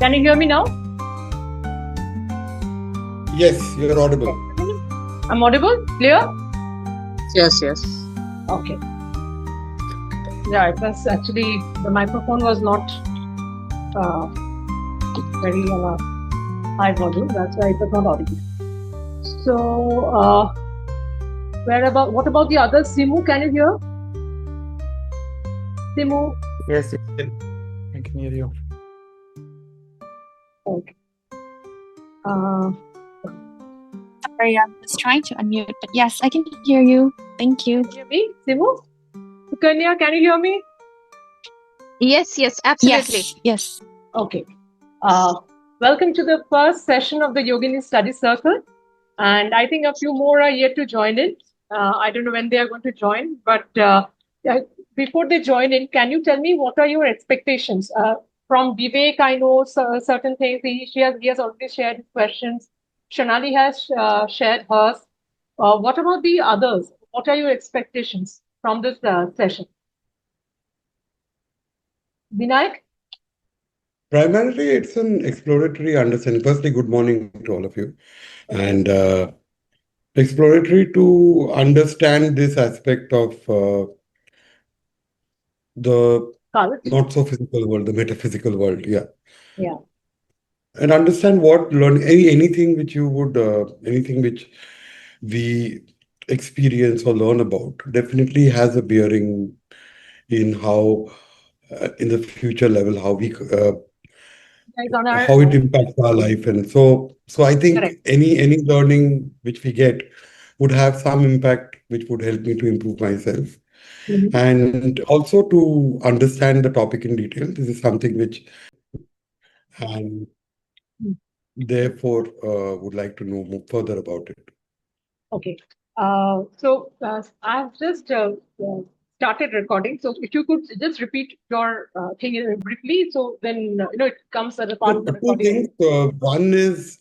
Can you hear me now? Yes, you're audible. I'm audible? Clear? Yes. Okay. Yeah, it was actually, the microphone was not very high volume. That's why it was not audible. So, what about the others? Simu, can you hear? Simu? Yes, I can hear you. Okay. Sorry, I was trying to unmute, but yes, I can hear you. Thank you. Can you hear me, Simu? Sukanya, can you hear me? Yes, absolutely. Yes. Okay. Welcome to the first session of the Yogini Study Circle. And I think a few more are yet to join in. I don't know when they are going to join, but before they join in, can you tell me what are your expectations? From Vivek, I know certain things. He has already shared his questions. Shonali has shared hers. What about the others? What are your expectations from this session? Vinayak? Primarily, it's an exploratory understanding. Firstly, good morning to all of you. And exploratory to understand this aspect of the not so physical world, the metaphysical world. Yeah. Yeah. And understand what anything which you would, anything which we experience or learn about definitely has a bearing in how, in the future level, how we how it impacts our life. And so I think Correct. any learning which we get would have some impact which would help me to improve myself. And also to understand the topic in detail. This is something which, and therefore would like to know more further about it. Okay. So I've just started recording. So if you could just repeat your thing briefly, so then it comes as a part of the recording. Two things. One is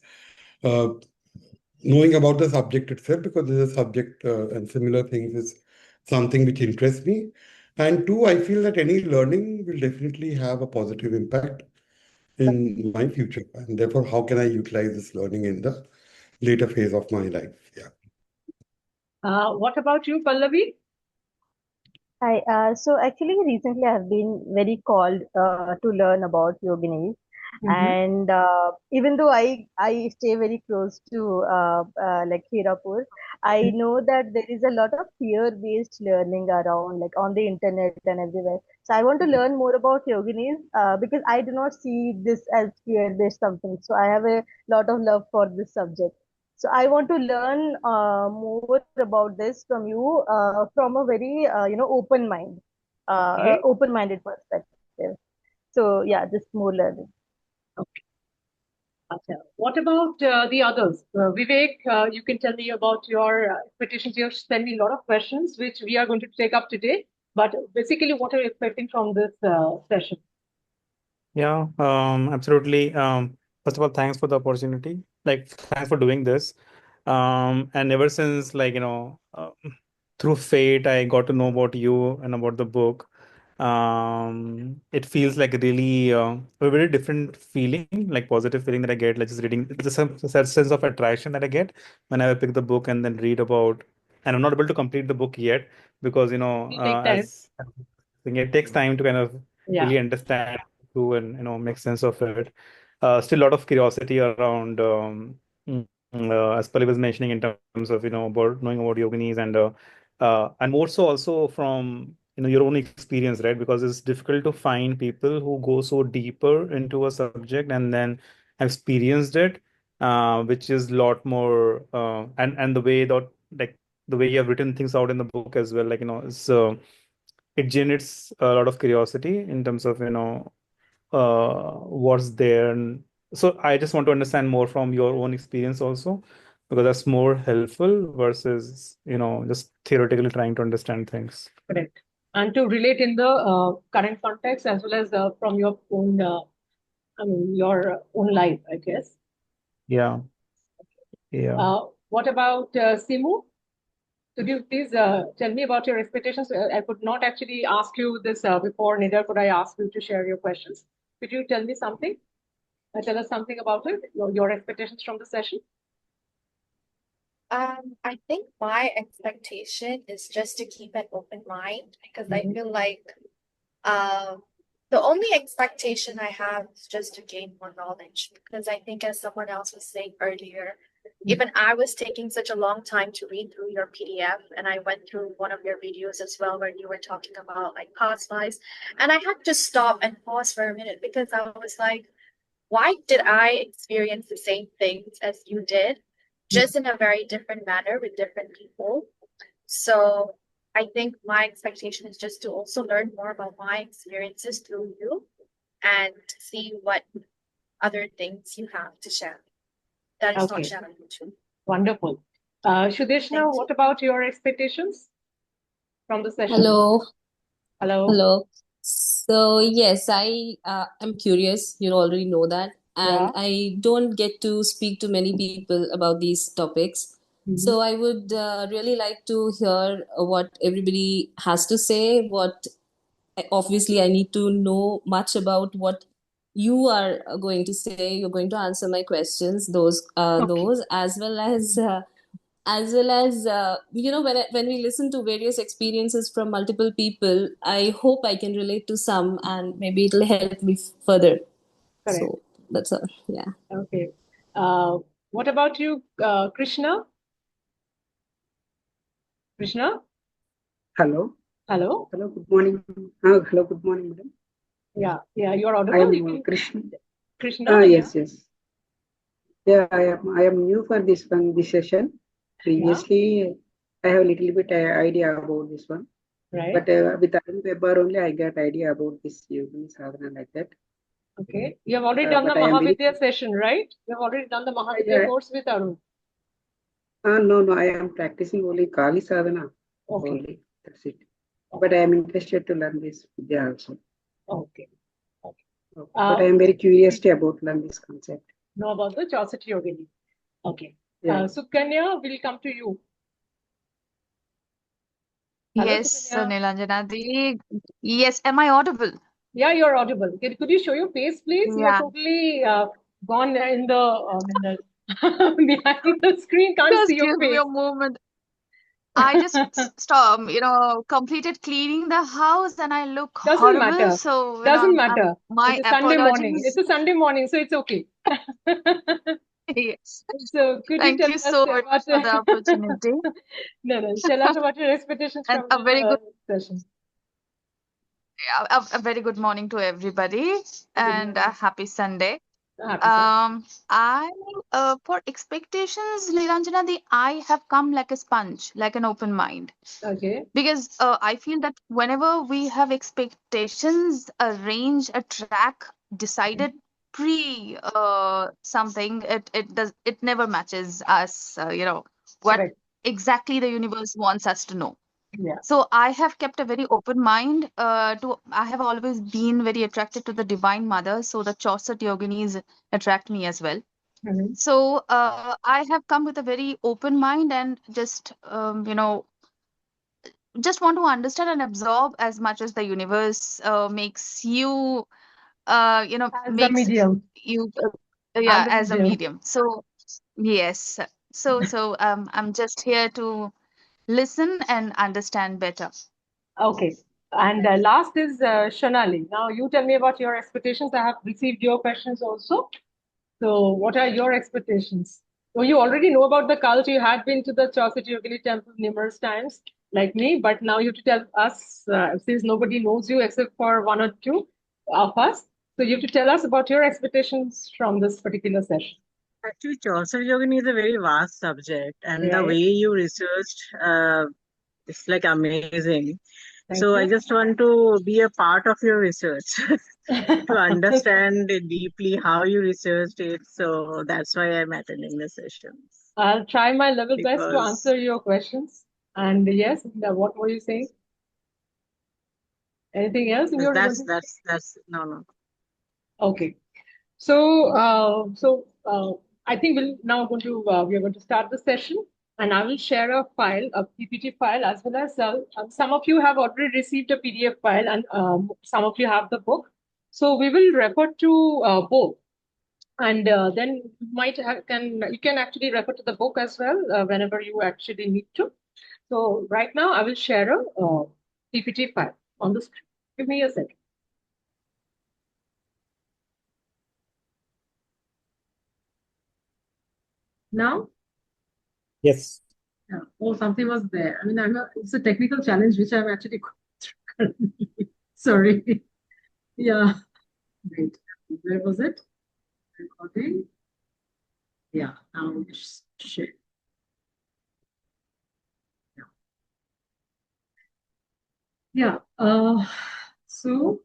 knowing about the subject itself, because there's a subject and similar things is something which interests me. And two, I feel that any learning will definitely have a positive impact in my future. And therefore, how can I utilize this learning in the later phase of my life? Yeah. What about you, Pallavi? Hi. So actually, recently I've been very called to learn about yoginis, and even though I stay very close to like Hirapur, I know that there is a lot of fear-based learning around, like on the internet and everywhere. So I want to learn more about yoginis because I do not see this as fear-based something. So I have a lot of love for this subject. So I want to learn more about this from you from a very open mind, open-minded perspective. So yeah, just more learning. Okay. What about the others? Vivek, you can tell me about your expectations. You have sent me a lot of questions, which we are going to take up today. But basically, what are you expecting from this session? Yeah, absolutely. First of all, thanks for the opportunity. Like, thanks for doing this. And ever since, through fate, I got to know about you and about the book. It feels like really a very different feeling, like positive feeling that I get, like just reading. There's some sense of attraction that I get when I pick the book and then read about. And I'm not able to complete the book yet because as it takes time to kind of really understand through and make sense of it. Still a lot of curiosity around as Pali was mentioning in terms of about knowing about yoginis and more so also from your own experience, right? Because it's difficult to find people who go so deeper into a subject and then have experienced it, which is a lot more and the way that like the way you have written things out in the book as well, like it's it generates a lot of curiosity in terms of what's there. And so I just want to understand more from your own experience also, because that's more helpful versus just theoretically trying to understand things. Correct. And to relate in the current context as well as from your own your own life, I guess. Yeah. What about Simu? Could you please tell me about your expectations? I could not actually ask you this before, neither could I ask you to share your questions. Could you tell me something? tell us something about it, your expectations from the session. I think my expectation is just to keep an open mind because I feel like the only expectation I have is just to gain more knowledge because I think as someone else was saying earlier, even I was taking such a long time to read through your PDF and I went through one of your videos as well where you were talking about like past lives and I had to stop and pause for a minute because I was like, why did I experience the same things as you did, just in a very different manner with different people? So I think my expectation is just to also learn more about my experiences through you and see what other things you have to share. That is not shared on YouTube. Wonderful. Shudeshna, what about your expectations from the session? Hello. Hello. Hello. So yes, I am curious. You already know that, and Yeah. I don't get to speak to many people about these topics. So I would really like to hear what everybody has to say. Obviously, I need to know much about what you are going to say. You're going to answer my questions. Those as well as when we listen to various experiences from multiple people, I hope I can relate to some and maybe it'll help me further. Correct. So that's all. Yeah. Okay. What about you, Krishna? Krishna? Hello. Hello. Hello. Good morning. Hello. Good morning, madam. Yeah. You're I audible. am Krishna. Krishna. Yes. Yeah, I am new for this session. Previously, I have a little bit idea about this one. Right. But with Arun Weber only, I got idea about this Yogini sadhana like that. Okay. You have already done the Mahavidya session, right? You have already done the Mahavidya course with Arun. No, I am practicing only Kali sadhana. Okay. Only. That's it. But I am interested to learn this Vidya also. Okay. But I am very curious about learn this concept. Know about the Chausath Yogini. Okay. Yeah. So Kanya, we'll come to you. Hello, Yes, Sukanya. Nilanjana. Yes, am I audible? Yeah, you're audible. Could you show your face, please? You're Yeah. totally gone in the behind the screen. Can't Just see your give me face. a moment. I just completed cleaning the house and I look Doesn't horrible. matter. So, Doesn't matter. my It's a Sunday morning. apologies. It's a Sunday morning, so it's okay. Yes. So could you Thank tell you us so much about for the opportunity. no. Tell us about your expectations And from a very good, the session. a very good morning to everybody and a happy Sunday. Happy Sunday. For expectations, Niranjana, I have come like a sponge, like an open mind. Okay. Because I feel that whenever we have expectations, a range, a track decided pre something, it never matches us. What Correct. exactly the universe wants us to know. Yeah. So I have kept a very open mind. I have always been very attracted to the Divine Mother. So the Chausath Yoginis attract me as well. So I have come with a very open mind and just just want to understand and absorb as much as the universe makes you as a medium. You I'm the as a medium. medium. So yes, I'm just here to listen and understand better. Okay. And last is Shonali. Now you tell me about your expectations. I have received your questions also. So what are your expectations? So you already know about the cult. You had been to the Chausath Yogini temple numerous times, like me. But now you have to tell us, since nobody knows you except for one or two of us. So you have to tell us about your expectations from this particular session. Actually, Chausath Yogini is a very vast subject, and the Right. way you researched, it's like amazing. Thank So I you. just want to be a part of your research to understand it deeply how you researched it. So that's why I'm attending the sessions. I'll try my level best to Because answer your questions. And yes, what were you saying? Anything else? that's no. Okay. So, I think we are going to start the session, and I will share a file, a PPT file, as well as some of you have already received a PDF file, and some of you have the book. So we will refer to both. And then you can actually refer to the book as well whenever you actually need to. So right now I will share a PPT file on the screen. Give me a second. Now? Yes. Yeah. Oh, something was there. I mean, it's a technical challenge which I'm actually going through. Sorry. Yeah. Wait. Where was it? Recording. Yeah. Now share. Yeah. So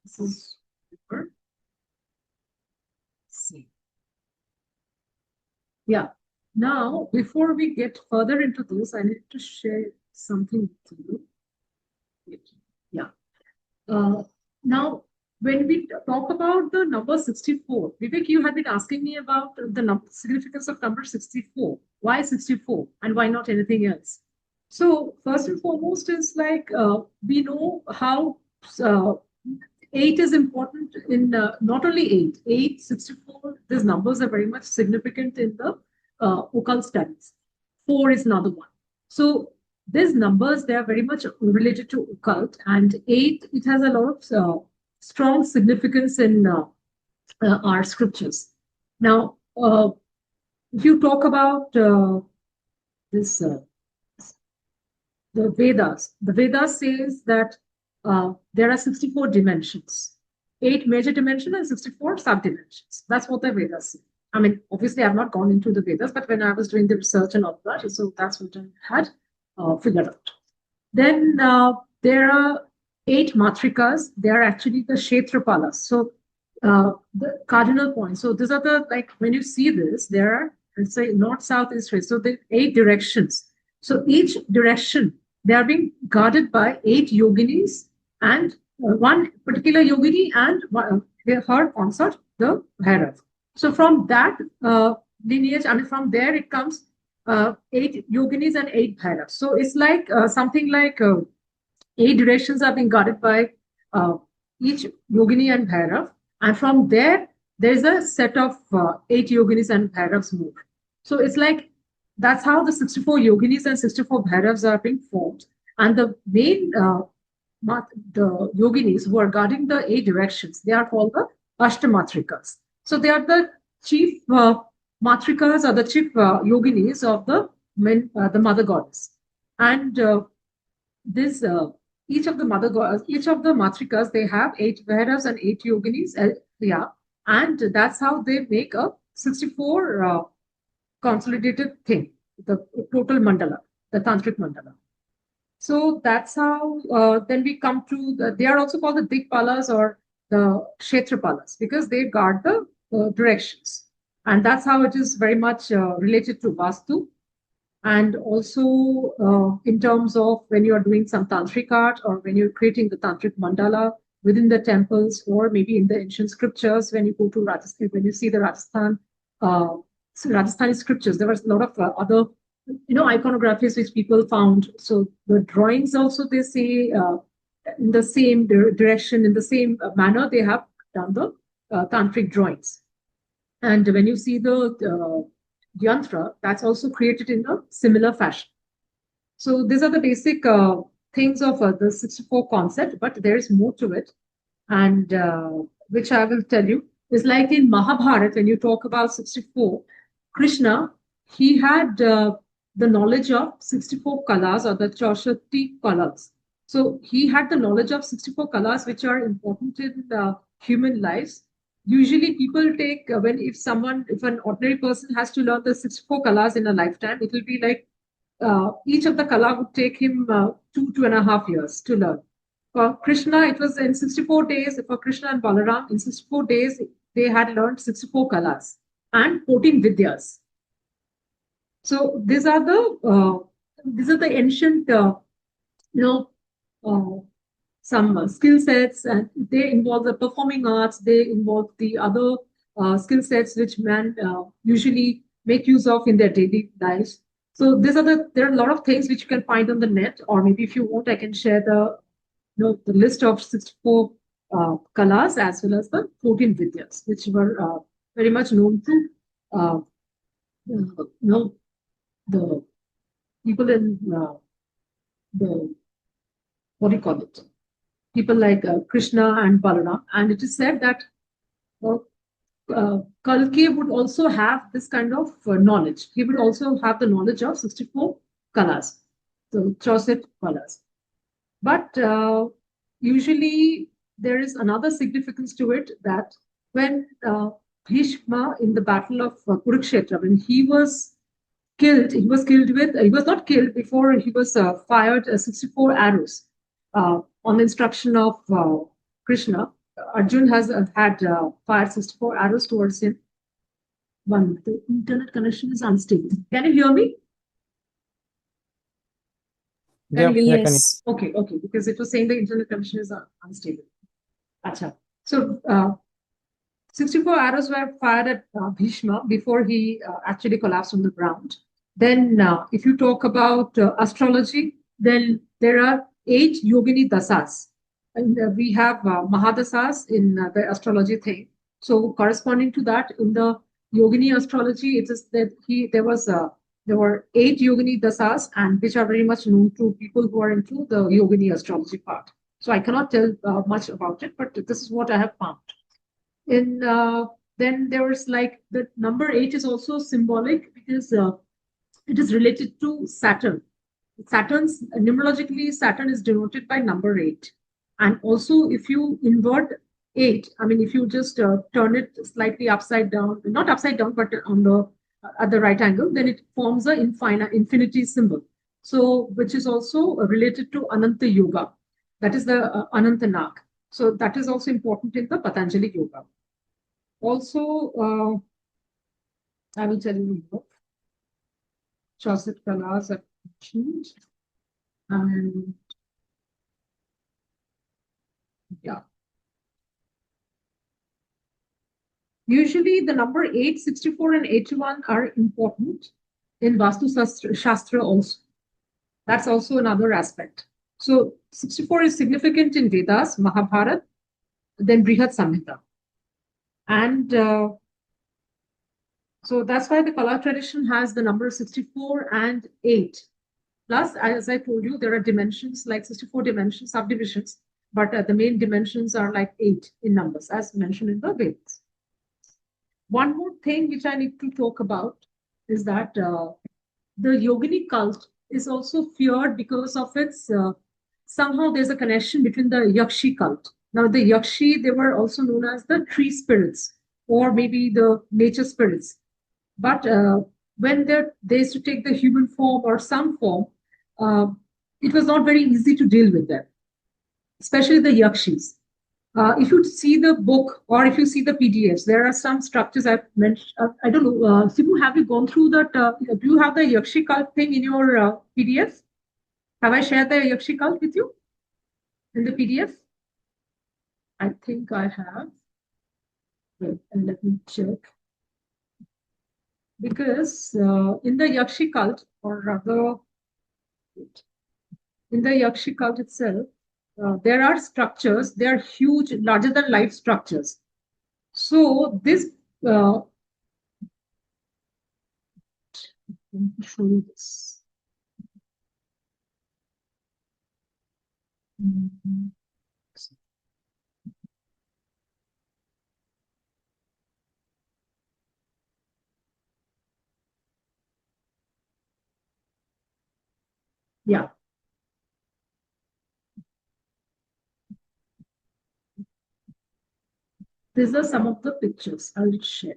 this is paper. See. Yeah. Now, before we get further into this, I need to share something with you. Yeah. Now, when we talk about the number 64, Vivek, you had been asking me about the significance of number 64. Why 64 and why not anything else? So, first and foremost is like we know how 8 is important in not only 8, 64, these numbers are very much significant in the occult studies. 4 is another one. So, these numbers, they are very much related to occult, and 8, it has a lot of strong significance in our scriptures. Now, if you talk about this the Vedas says that there are 64 dimensions, 8 major dimensions and 64 sub-dimensions. That's what the Vedas say. I mean, obviously, I've not gone into the Vedas, but when I was doing the research and all that, so that's what I had figured out. Then there are 8 matrikas. They are actually the Kshetrapalas. So the cardinal points. So these are the, like, when you see this, there are, let's say, north, south, east, west. So the 8 directions. So each direction, they are being guarded by 8 yoginis and one particular yogini and her consort, the Bhairav. So from that lineage, I mean, from there it comes 8 yoginis and 8 Bhairavs. So it's like something like 8 directions are being guarded by each yogini and Bhairav. And from there, there's a set of 8 yoginis and Bhairavs more. So it's like that's how the 64 yoginis and 64 Bhairavs are being formed. And the main the yoginis who are guarding the 8 directions, they are called the Ashtamatrikas. So they are the chief matrikas or the chief yoginis of the mother goddess. And this each of the matrikas, they have 8 Bhairavs and 8 yoginis. Yeah, and that's how they make a 64 consolidated thing, the total mandala, the tantric mandala. So that's how then we come to they are also called the Dikpalas or the Kshetrapalas because they guard the directions. And that's how it is very much related to Vastu. And also in terms of when you are doing some tantric art or when you're creating the tantric mandala within the temples or maybe in the ancient scriptures, when you go to Rajasthan, when you see the Rajasthani scriptures, there was a lot of other iconographies which people found. So the drawings also, they say in the same direction, in the same manner, they have done the tantric drawings. And when you see the yantra, that's also created in a similar fashion. So these are the basic things of the 64 concept, but there is more to it, and which I will tell you. Is like in Mahabharata, when you talk about 64, Krishna, he had the knowledge of 64 kalas or the Chausath kalas. So he had the knowledge of 64 kalas, which are important in human lives. Usually people take, if an ordinary person has to learn the 64 kalas in a lifetime, it will be like each of the kala would take him 2.5 years to learn. For Krishna, it was in 64 days. For Krishna and Balaram, in 64 days, they had learned 64 kalas and 14 vidyas. So these are the ancient, some skill sets, and they involve the performing arts. They involve the other skill sets which man usually make use of in their daily lives. So there are a lot of things which you can find on the net, or maybe if you want, I can share the list of 64 kalas as well as the 14 vidyas, which were very much known to the people in the, what do you call it? People like Krishna and Balaram. And it is said that Kalki would also have this kind of knowledge. He would also have the knowledge of 64 kalas, so Chausath kalas. But usually there is another significance to it, that when Bhishma in the battle of Kurukshetra, when he was not killed before he was fired 64 arrows on the instruction of Krishna. Arjun has had fired 64 arrows towards him. The internet connection is unstable. Can you hear me? Yeah, Yes. Okay, because it was saying the internet connection is unstable. Acha. So 64 arrows were fired at Bhishma before he actually collapsed on the ground. Then if you talk about astrology, then there are 8 Yogini dasas. And we have Mahadasas in the astrology thing. So corresponding to that, in the Yogini astrology, it is that there were 8 Yogini dasas, and which are very much known to people who are into the Yogini astrology part. So I cannot tell much about it, but this is what I have found. In then there was like the number 8 is also symbolic because it is related to Saturn. Numerologically, Saturn is denoted by number 8. And also, if you invert 8, I mean, if you just turn it slightly upside down, not upside down, but on the at the right angle, then it forms an infinity symbol. So, which is also related to Ananta Yoga. That is the Ananta Nag. So that is also important in the Patanjali Yoga. Also, I will tell you more. Chausath kalas are mentioned. And yeah. Usually the number 8, 64, and 81 are important in Vastu Shastra also. That's also another aspect. So 64 is significant in Vedas, Mahabharata, then Brihat Samhita. And so that's why the Kala tradition has the number 64 and 8. Plus, as I told you, there are dimensions like 64 dimensions, subdivisions, but the main dimensions are like 8 in numbers, as mentioned in the Vedas. One more thing which I need to talk about is that the Yogini cult is also feared because of its, somehow there's a connection between the Yakshi cult. Now, the Yakshi, they were also known as the tree spirits or maybe the nature spirits. But when they used to take the human form or some form, it was not very easy to deal with them, especially the Yakshis. If you see the book or if you see the PDFs, there are some structures I've mentioned. I don't know, Sibu, have you gone through that? Do you have the Yakshi cult thing in your PDF? Have I shared the Yakshi cult with you in the PDF? I think I have. Wait, and let me check. Because in the Yakshi cult, or rather, in the Yakshi cult itself, there are structures, they are huge, larger than life structures. So this, let me show you this. Yeah. These are some of the pictures I'll share.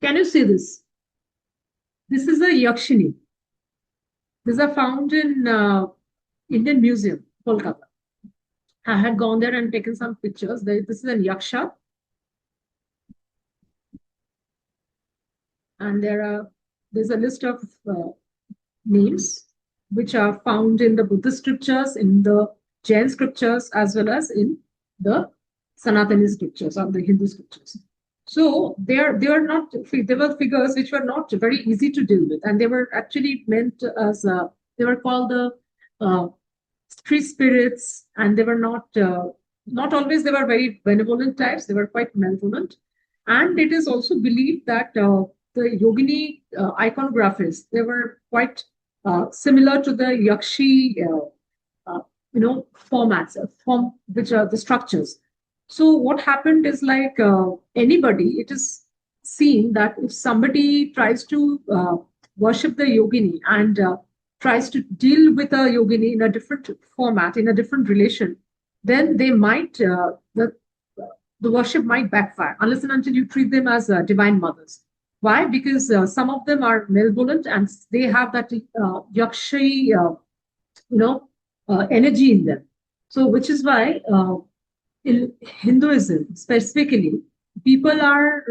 Can you see this? This is a Yakshini. These are found in Indian Museum, Kolkata. I had gone there and taken some pictures. This is a Yaksha. And there's a list of names which are found in the Buddhist scriptures, in the Jain scriptures, as well as in the Sanatani scriptures or the Hindu scriptures. So they were figures which were not very easy to deal with, and they were actually meant as they were called the uh, street spirits, and they were not always they were very benevolent types. They were quite malevolent, and it is also believed that the yogini iconographies, they were quite similar to the yakshi formats, form which are the structures. So what happened is like anybody, it is seen that if somebody tries to worship the yogini and tries to deal with a yogini in a different format, in a different relation, then they might the worship might backfire unless and until you treat them as divine mothers. Why? Because some of them are malevolent and they have that yakshi, energy in them. So, which is why in Hinduism specifically, people are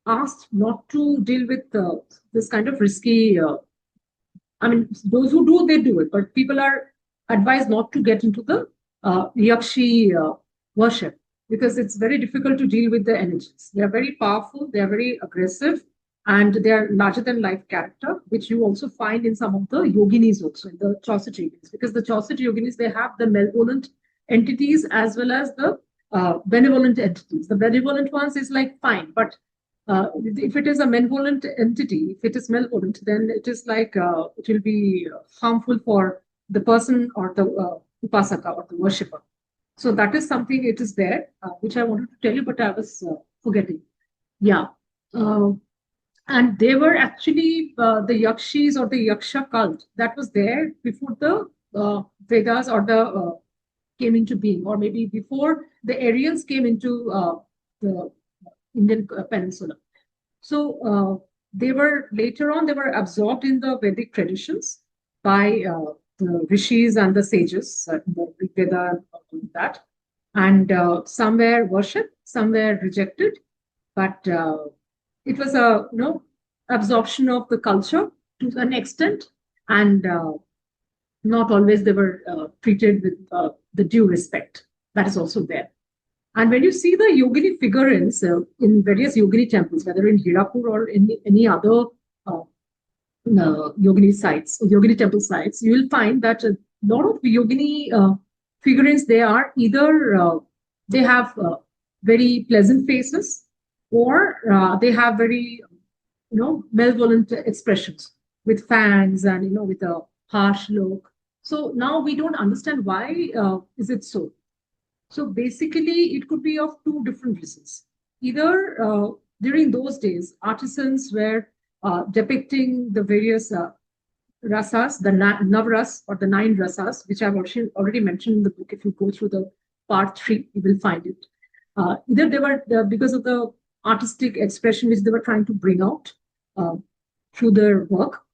asked not to deal with this kind of risky. I mean, those who do, they do it, but people are advised not to get into the yakshi worship because it's very difficult to deal with the energies. They are very powerful, they are very aggressive, and they are larger than life character, which you also find in some of the yoginis also, in the Chausath Yoginis, because the Chausath Yoginis, they have the malevolent entities as well as the benevolent entities. The benevolent ones is like fine, but if it is a malevolent entity, if it is malevolent, then it is like it will be harmful for the person or the upasaka or the worshipper. So that is something it is there, which I wanted to tell you, but I was forgetting. Yeah. And they were actually the yakshis or the yaksha cult that was there before the Vedas or the came into being, or maybe before the Aryans came into the Indian peninsula. So they were later on, they were absorbed in the Vedic traditions by the rishis and the sages, the Rig Veda and that. And some were worshipped, some were rejected, but it was a absorption of the culture to an extent, and not always they were treated with the due respect. That is also there. And when you see the yogini figurines in various yogini temples, whether in Hirapur or in any other yogini sites, yogini temple sites, you will find that a lot of yogini figurines, they are either they have very pleasant faces, or they have very malevolent expressions with fangs and with a harsh look. So now we don't understand why is it so. So basically, it could be of two different reasons. Either during those days, artisans were depicting the various rasas, the navras or the 9 rasas, which I've already mentioned in the book. If you go through the part 3, you will find it. Either they were because of the artistic expression which they were trying to bring out through their work,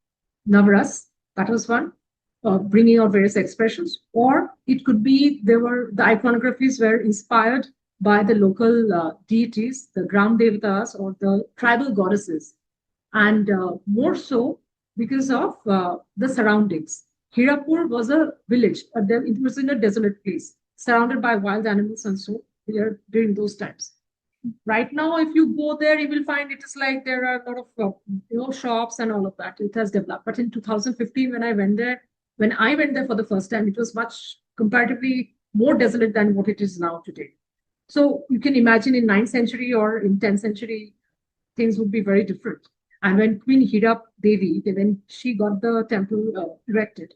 navras, that was one. Bringing out various expressions, or it could be the iconographies were inspired by the local deities, the Gram Devatas or the tribal goddesses, and more so because of the surroundings. Hirapur was a village, it was in a desolate place, surrounded by wild animals and so during those times. Right now, if you go there, you will find it is like there are a lot of shops and all of that. It has developed. But in 2015, when I went there for the first time, it was much comparatively more desolate than what it is now today. So you can imagine in 9th century or in 10th century, things would be very different. And when Queen Hira Devi, when she got the temple erected,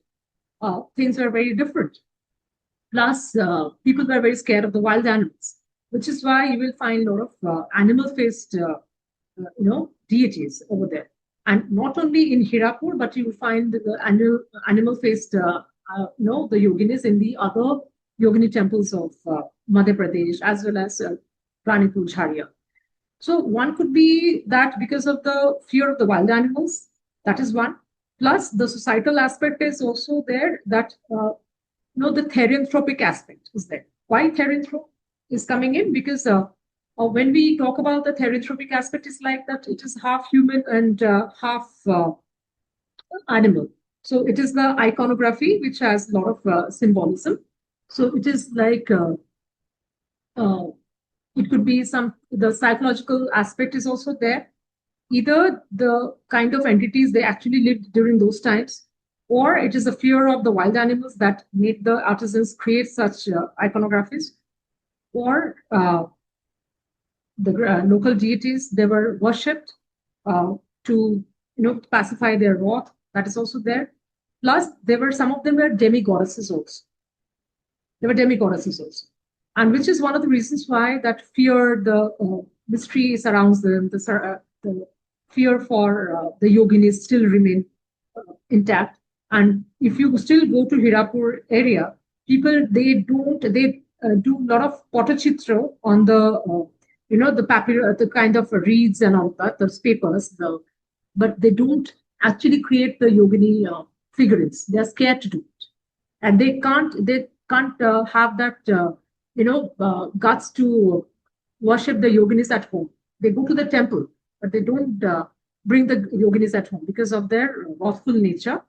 things were very different. Plus, people were very scared of the wild animals, which is why you will find a lot of animal-faced, deities over there. And not only in Hirapur, but you will find the animal-faced, the yoginis in the other yogini temples of Madhya Pradesh, as well as Ranipur, Jharia. So one could be that because of the fear of the wild animals, that is one. Plus, the societal aspect is also there, that the therianthropic aspect is there. Why therianthrope is coming in? Because when we talk about the therianthropic aspect, it's like that it is half human and half animal. So it is the iconography which has a lot of symbolism. So it is like It could be the psychological aspect is also there. Either the kind of entities they actually lived during those times, or it is a fear of the wild animals that made the artisans create such iconographies, or the local deities they were worshipped to pacify their wrath. That is also there. Plus, some of them were demigoddesses also. They were demigoddesses also, and which is one of the reasons why that fear, the mystery surrounds them, the fear for the yoginis still remain intact. And if you still go to Hirapur area, people they do a lot of potachitra on the the kind of reeds and all that, those papers, but they don't actually create the yogini figurines. They are scared to do it, and they can't have that guts to worship the yoginis at home. They go to the temple, but they don't bring the yoginis at home because of their wrathful nature,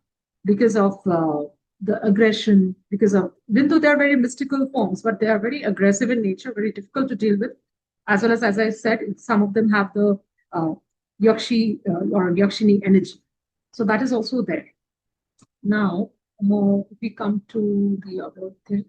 because of the aggression, even though they are very mystical forms, but they are very aggressive in nature, very difficult to deal with. As well as I said, some of them have the yakshi or yakshini energy. So that is also there. Now, if we come to the other thing.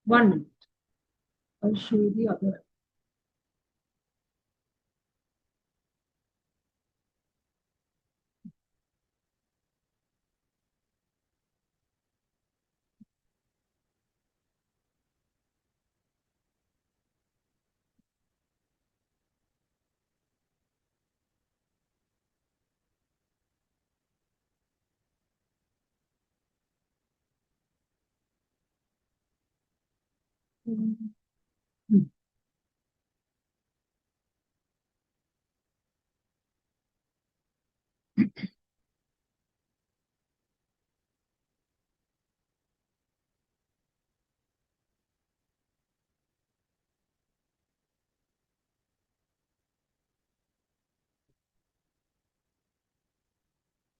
One minute. I'll show you the other.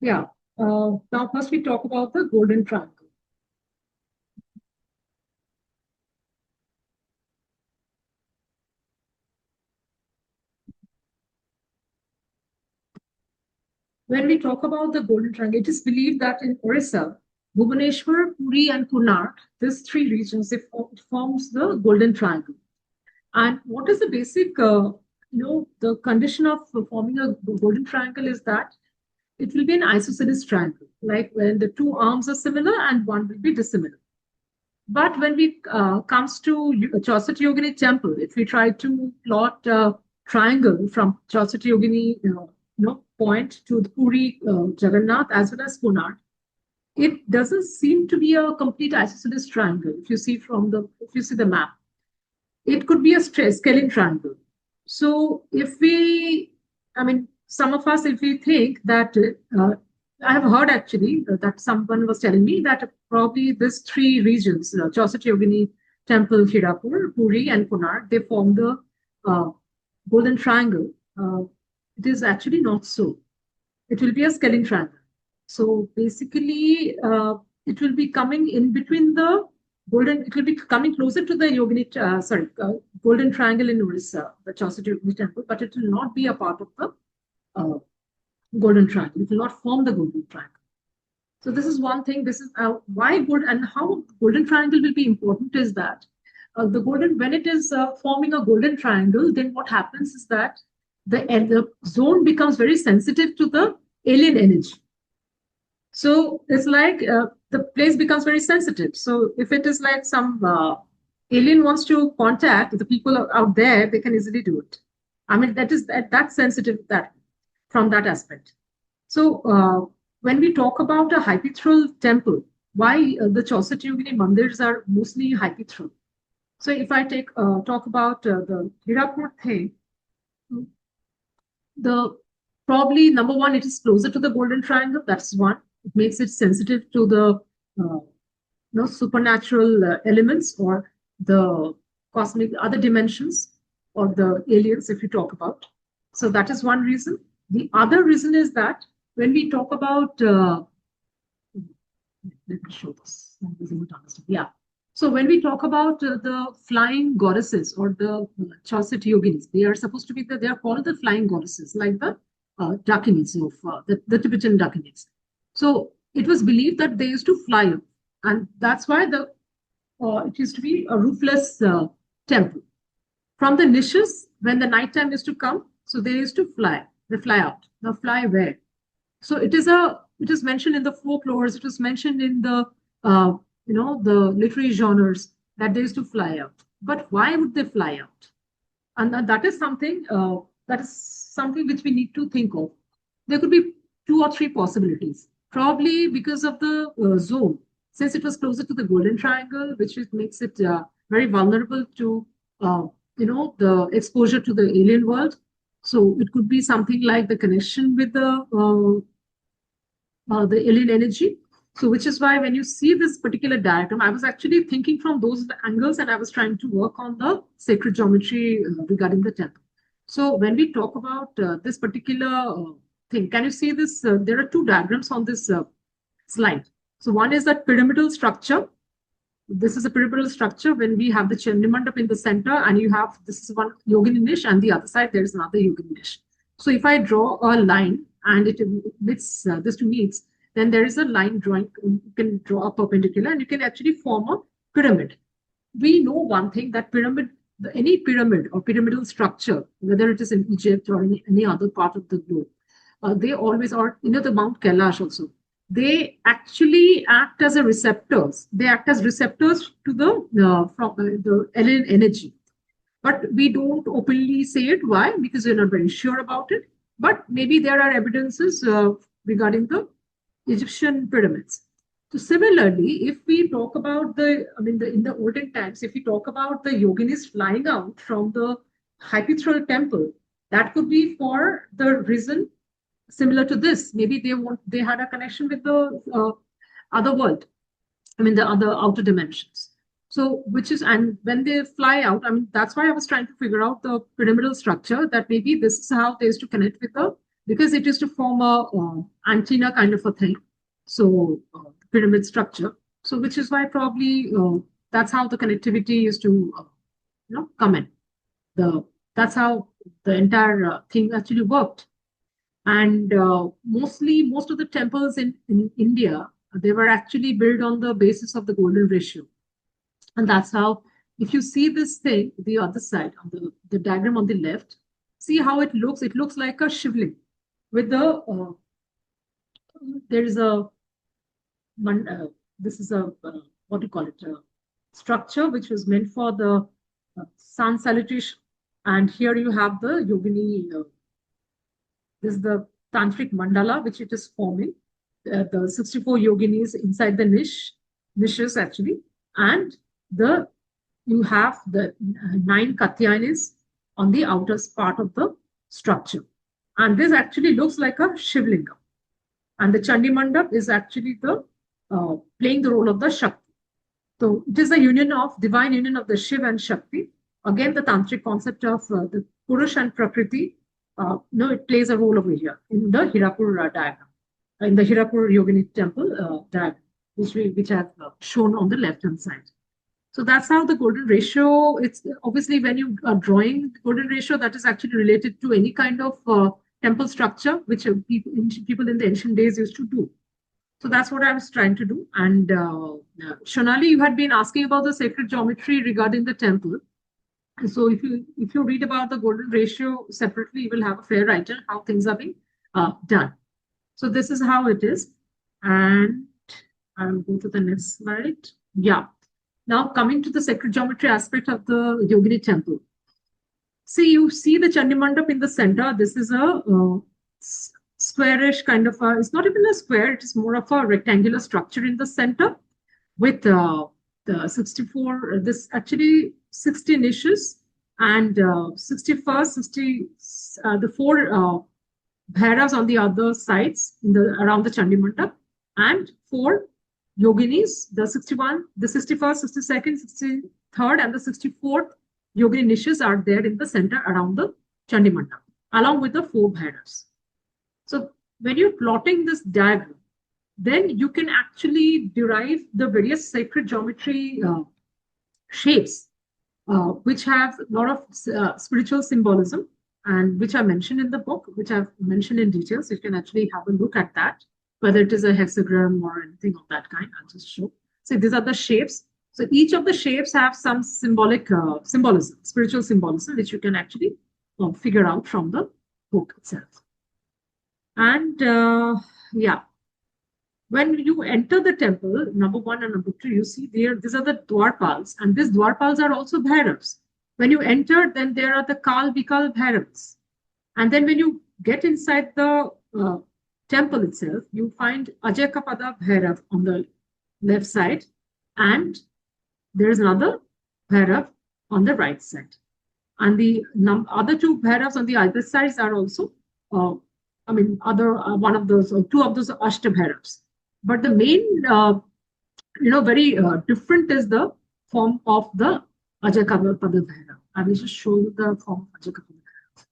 Yeah. Now, first we talk about the golden triangle. When we talk about the golden triangle, it is believed that in Orissa, Bhubaneswar, Puri, and Konark, these three regions, it forms the golden triangle. And what is the basic, the condition of forming a golden triangle is that it will be an isosceles triangle, like when the two arms are similar and one will be dissimilar. But when we comes to Chausath Yogini temple, if we try to plot a triangle from Chausath Yogini point to the Puri Jagannath as well as Konark, it doesn't seem to be a complete isosceles triangle. If you see the map, it could be a scaling triangle. So some of us, if we think that, I have heard actually that someone was telling me that probably these three regions, Chausath Yogini Temple, Hirapur, Puri, and Konark, they form the golden triangle. It is actually not so. It will be a scaling triangle. So basically, it will be coming in between the golden. It will be coming closer to the Yogini, golden triangle in Orissa, the Chausath Yogini temple, but it will not be a part of the golden triangle. It will not form the golden triangle. So this is one thing. This is why good and how golden triangle will be important is that when it is forming a golden triangle, then what happens is that the zone becomes very sensitive to the alien energy. So it's like the place becomes very sensitive. So if it is like some alien wants to contact the people out there, they can easily do it. I mean, that's sensitive that from that aspect. So when we talk about a hypaethral temple, why the Chausath Yogini mandirs are mostly hypaethral? So if I talk about the Hirapur thing, the probably number one, it is closer to the golden triangle. That's one. It makes it sensitive to the supernatural elements or the cosmic other dimensions or the aliens, if you talk about. So that is one reason. The other reason is that when we talk about let me show this. Yeah. So when we talk about the flying goddesses or the Chausath Yoginis, they are supposed to be they are called the flying goddesses, like the Dakinis of the Tibetan Dakinis. So it was believed that they used to fly up, and that's why it used to be a roofless temple. From the niches, when the night time used to come, so they used to fly. They fly out. Now fly where? So it is mentioned in the folklores. It was mentioned in the the literary genres that they used to fly out. But why would they fly out? And that is something which we need to think of. There could be two or three possibilities. Probably because of the zone, since it was closer to the Golden Triangle, which makes it very vulnerable to the exposure to the alien world. So it could be something like the connection with the alien energy. So which is why when you see this particular diagram, I was actually thinking from those angles and I was trying to work on the sacred geometry regarding the temple. So when we talk about this particular thing, can you see this? There are two diagrams on this slide. So one is that pyramidal structure. This is a pyramidal structure when we have the Chandimandap in the center and you have, this is one Yogini niche and the other side there is another Yogini niche. So if I draw a line and it meets this two meets, then there is a line drawing, you can draw a perpendicular and you can actually form a pyramid. We know one thing, that any pyramid or pyramidal structure, whether it is in Egypt or in any other part of the globe, they always are, the Mount Kailash also, they actually act as receptors. They act as receptors to the alien energy. But we don't openly say it. Why? Because we're not very sure about it. But maybe there are evidences regarding the Egyptian pyramids. So similarly, if we talk about in the olden times, if we talk about the yoginis flying out from the hypaethral temple, that could be for the reason similar to this. Maybe they had a connection with the other world. The other outer dimensions. So, and when they fly out, that's why I was trying to figure out the pyramidal structure, that maybe this is how they used to connect with because it used to form a antenna kind of a thing. So, pyramid structure. So, which is why probably that's how the connectivity used to, come in. That's how the entire thing actually worked. And most of the temples in India, they were actually built on the basis of the golden ratio. And that's how, if you see this thing, the other side, on the diagram on the left, see how it looks. It looks like a shivling with there is this is what do you call it, structure which was meant for the sun salutation. And here you have the Yogini, this is the tantric mandala which it is forming, the 64 yoginis inside the niches actually, and you have the 9 Katyayanis on the outer part of the structure. And this actually looks like a Shivlinga. And the Chandi Mandap is actually playing the role of the Shakti. So it is a divine union of the Shiv and Shakti. Again, the tantric concept of the Purush and Prakriti, it plays a role over here in the Hirapur diagram, in the Hirapur Yogini temple diagram, which I have shown on the left-hand side. So that's how the golden ratio, it's obviously when you are drawing the golden ratio, that is actually related to any kind of temple structure, which people in the ancient days used to do. So that's what I was trying to do. And Shonali, you had been asking about the sacred geometry regarding the temple. So if you read about the golden ratio separately, you will have a fair idea how things are being done. So this is how it is. And I'll go to the next slide. Yeah. Now coming to the sacred geometry aspect of the Yogini temple. See, you see the Chandi Mandap in the center. This is a squarish kind of it's not even a square, it is more of a rectangular structure in the center with the 64, this actually 60 niches and 61st, 60, the four bhairavs on the other sides around the Chandi Mandap and four yoginis, the 61, the 61st, 62nd, 63rd and the 64th yogini niches are there in the center around the Chandi Mandap along with the four bhairavs. So when you're plotting this diagram, then you can actually derive the various sacred geometry shapes, which have a lot of spiritual symbolism and which are mentioned in the book, which I've mentioned in details. You can actually have a look at that, whether it is a hexagram or anything of that kind. I'll just show. So these are the shapes. So each of the shapes have some symbolic symbolism, spiritual symbolism, which you can actually figure out from the book itself. And yeah, when you enter the temple, number 1 and number 2, you see there, these are the dwarpals, and these dwarpals are also bhairavs. When you enter, then there are the Kal Vikal bhairavs. And then when you get inside the temple itself, you find Ajakapada bhairav on the left side, and there is another bhairav on the right side. And the other two bhairavs on the other sides are also, one of those, or two of those Ashta bhairavs. But the main, very different is the form of the Ajakapada bhairav. I will just show you the form of Ajakapada bhairav.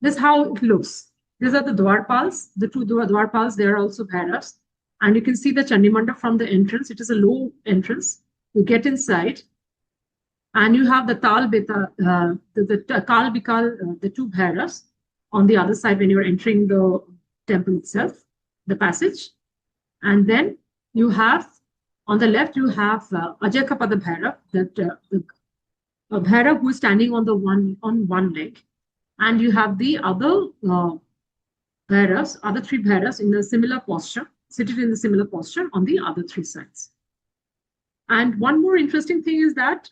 This is how it looks. These are the dwarpals, the two dwarpals, they are also bhairavs. And you can see the Chandi Mandap from the entrance. It is a low entrance. You get inside, and you have the Tal Beta, the Kal Bikal, the two bhairavs on the other side when you're entering the temple itself, the passage. And then you have, on the left, you have Ajakapada bhairav, that the bhairav who is standing on one leg. And you have the other bhairavs, other three bhairavs in a similar posture, seated in a similar posture on the other three sides. And one more interesting thing is that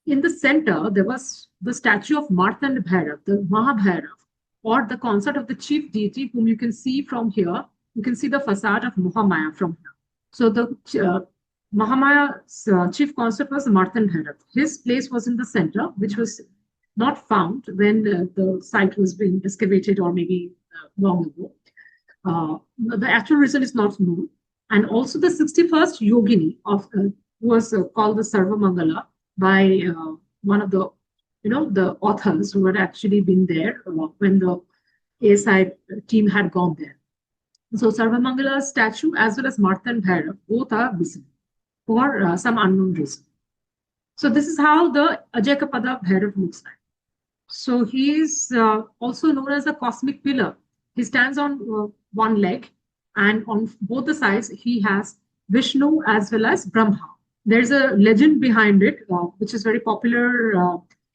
in the center, there was the statue of Martand Bhairav, the Mahabhairav, or the consort of the chief deity, whom you can see from here. You can see the facade of Mahamaya from here. So the Mahamaya's chief consort was Martand Bhairav. His place was in the center, which was not found when the site was being excavated, or maybe long ago. The actual reason is not known. And also the 61st Yogini was called the Sarvamangala by one of the, the authors who had actually been there when the ASI team had gone there. So Sarvamangala's statue as well as Martand Bhairav, both are missing for some unknown reason. So this is how the Ajakapada Bhairav looks like. So he is also known as a cosmic pillar. He stands on one leg, and on both the sides, he has Vishnu as well as Brahma. There's a legend behind it, which is very popular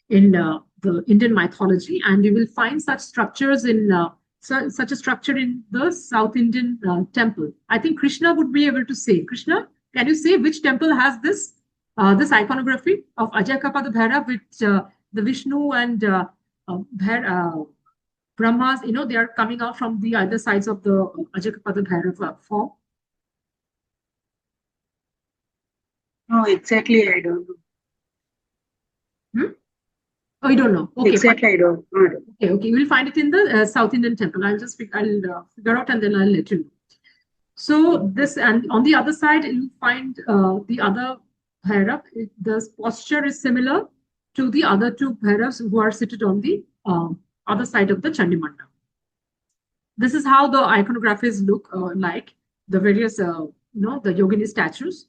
in the Indian mythology, and you will find such structures in such a structure in the South Indian temple. I think Krishna would be able to say. Krishna, can you say which temple has this this iconography of Ajakapada Bhairav, which the Vishnu and Brahmas, they are coming out from the other sides of the Ajakapada Bhairav form? No, exactly, I don't know. Oh, you don't know? Okay, exactly, I don't know. Okay, we'll find it in the South Indian temple. I'll figure out and then I'll let you know. So this, and on the other side, you find the other Bhairav. The posture is similar to the other two Bhairavs who are seated on the other side of the Chandi Mandap. This is how the iconographies look like, the various, the Yogini statues.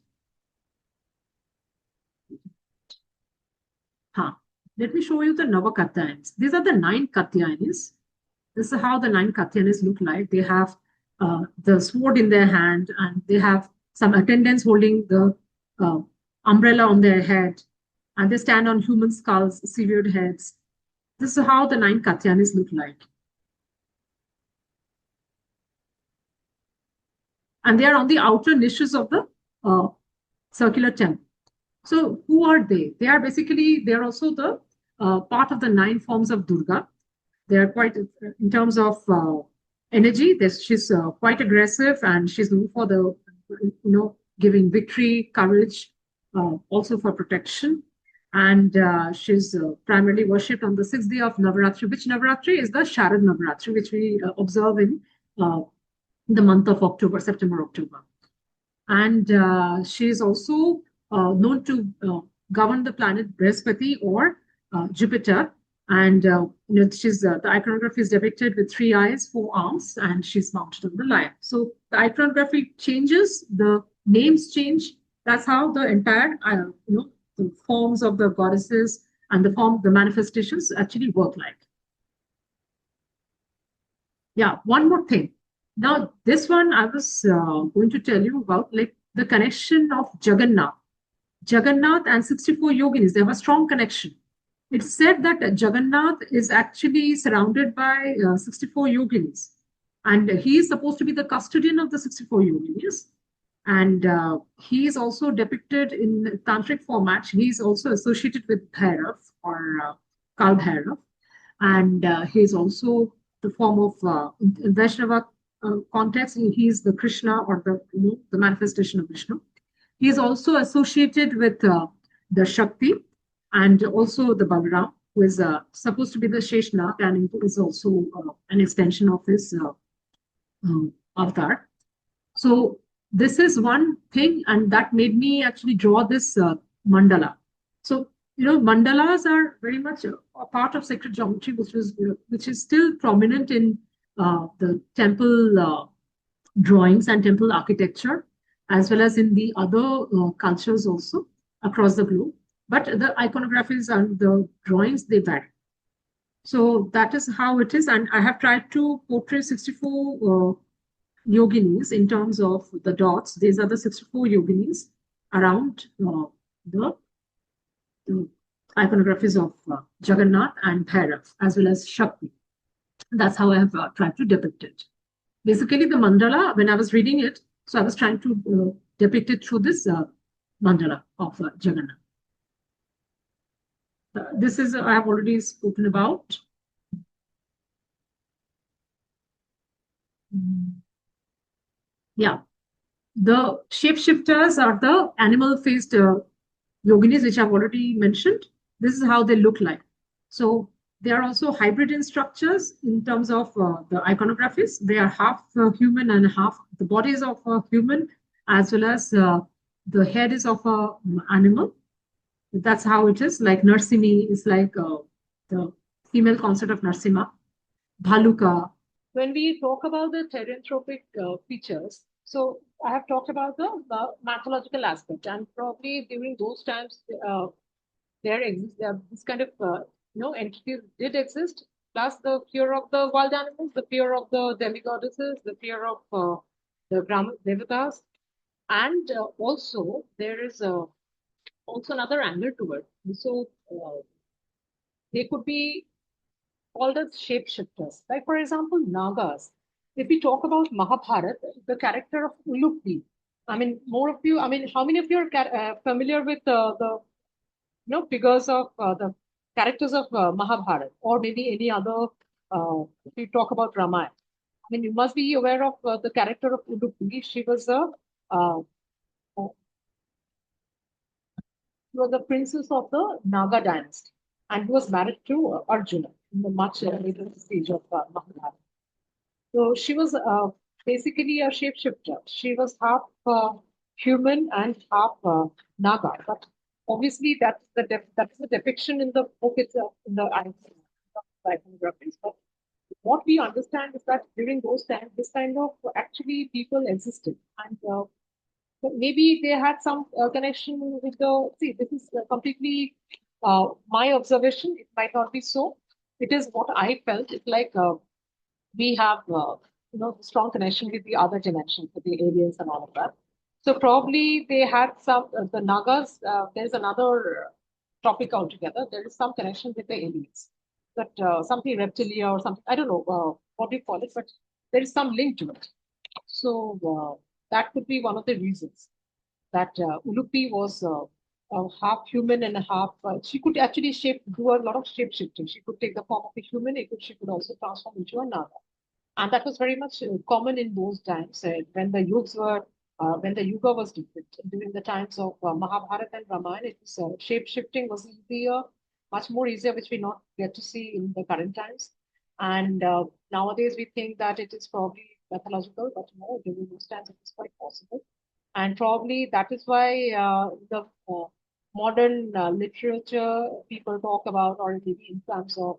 Let me show you the Navakatyayanis. These are the 9 Katyayanis. This is how the 9 Katyayanis look like. They have the sword in their hand, and they have some attendants holding the umbrella on their head, and they stand on human skulls, severed heads. This is how the 9 Katyayanis look like. And they are on the outer niches of the circular temple. So who are they? They are basically, they are also the part of the 9 forms of Durga. They are quite, in terms of energy, she's quite aggressive, and she's known for the, giving victory, courage, also for protection. And she's primarily worshipped on the 6th day of Navaratri, which Navaratri is the Sharad Navaratri, which we observe in the month of October, September, October. And she is also known to govern the planet Brihaspati or Jupiter. And she's the iconography is depicted with 3 eyes, 4 arms, and she's mounted on the lion. So the iconography changes, the names change. That's how the entire the forms of the goddesses and the manifestations actually work like. Yeah, one more thing. Now, this one I was going to tell you about, like the connection of Jagannath. Jagannath and 64 yoginis, they have a strong connection. It's said that Jagannath is actually surrounded by 64 yoginis. And he is supposed to be the custodian of the 64 yoginis. And he is also depicted in tantric format. He is also associated with Bhairav or Kal Bhairav. And he is also the form of, in Vaishnava context, he is the Krishna or the manifestation of Vishnu. He is also associated with the Shakti and also the Balaram, who is supposed to be the Sheshnath, and is also an extension of his avatar. So this is one thing, and that made me actually draw this mandala. So mandalas are very much a part of sacred geometry, which is still prominent in the temple drawings and temple architecture, as well as in the other cultures also across the globe. But the iconographies and the drawings, they vary. So that is how it is. And I have tried to portray 64 yoginis in terms of the dots. These are the 64 yoginis around the iconographies of Jagannath and Bhairav, as well as Shakti. That's how I have tried to depict it. Basically, the mandala, when I was reading it, so I was trying to depict it through this mandala of Jagannath. This is, I have already spoken about. Yeah. The shapeshifters are the animal-faced yoginis, which I've already mentioned. This is how they look like. So they are also hybrid in structures in terms of the iconographies. They are half human and half, the body is of a human, as well as the head is of an animal. That's how it is. Like Narsimi is like the female concept of Narsima. Bhaluka. When we talk about the therianthropic features, so I have talked about the mythological aspect, and probably during those times, there this kind of entities did exist. Plus the fear of the wild animals, the fear of the demigoddesses, the fear of the Brahma devatas, and also there is also another angle to it. So they could be called as shapeshifters. Like, for example, Nagas. If we talk about Mahabharata, the character of Ulupi, I mean, more of you, I mean, how many of you are familiar with the figures of the characters of Mahabharata, or maybe any other, if you talk about Ramayana? I mean, you must be aware of the character of Ulupi. She was a princess of the Naga dynasty, and he was married to Arjuna in the much later stage of Mahabharata. So she was basically a shapeshifter. She was half human and half Naga. But obviously, that's the depiction in the book itself, in the iconographies. But what we understand is that during those times, this kind of actually people existed, and maybe they had some connection with the. See, this is completely my observation. It might not be so. It is what I felt. It's like we have strong connection with the other dimensions, with the aliens and all of that. So probably they had some the Nagas. There's another topic altogether. There is some connection with the aliens, that something reptilia or something. I don't know what do you call it, but there is some link to it. So that could be one of the reasons that Ulupi was half human and a half. She could actually do a lot of shape shifting. She could take the form of a human. She could also transform into another. And that was very much common in those times when the when the yuga was different. During the times of Mahabharata and Ramayana, it was shape shifting was easier, much more easier, which we not get to see in the current times. And nowadays we think that it is probably pathological, but no, during those times it is quite possible. And probably that is why the modern literature people talk about, or maybe in terms of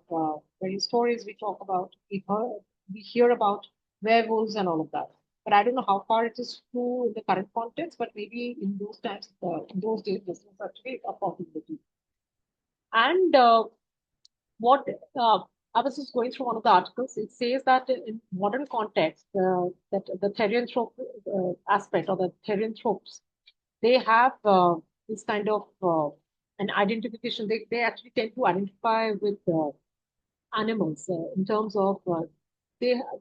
various stories we talk about, we hear about werewolves and all of that. But I don't know how far it is true in the current context, but maybe in those times, in those days, this was actually a possibility. And what I was just going through one of the articles. It says that in modern context, that the therianthrope aspect or the therianthropes, they have this kind of an identification. They actually tend to identify with animals in terms of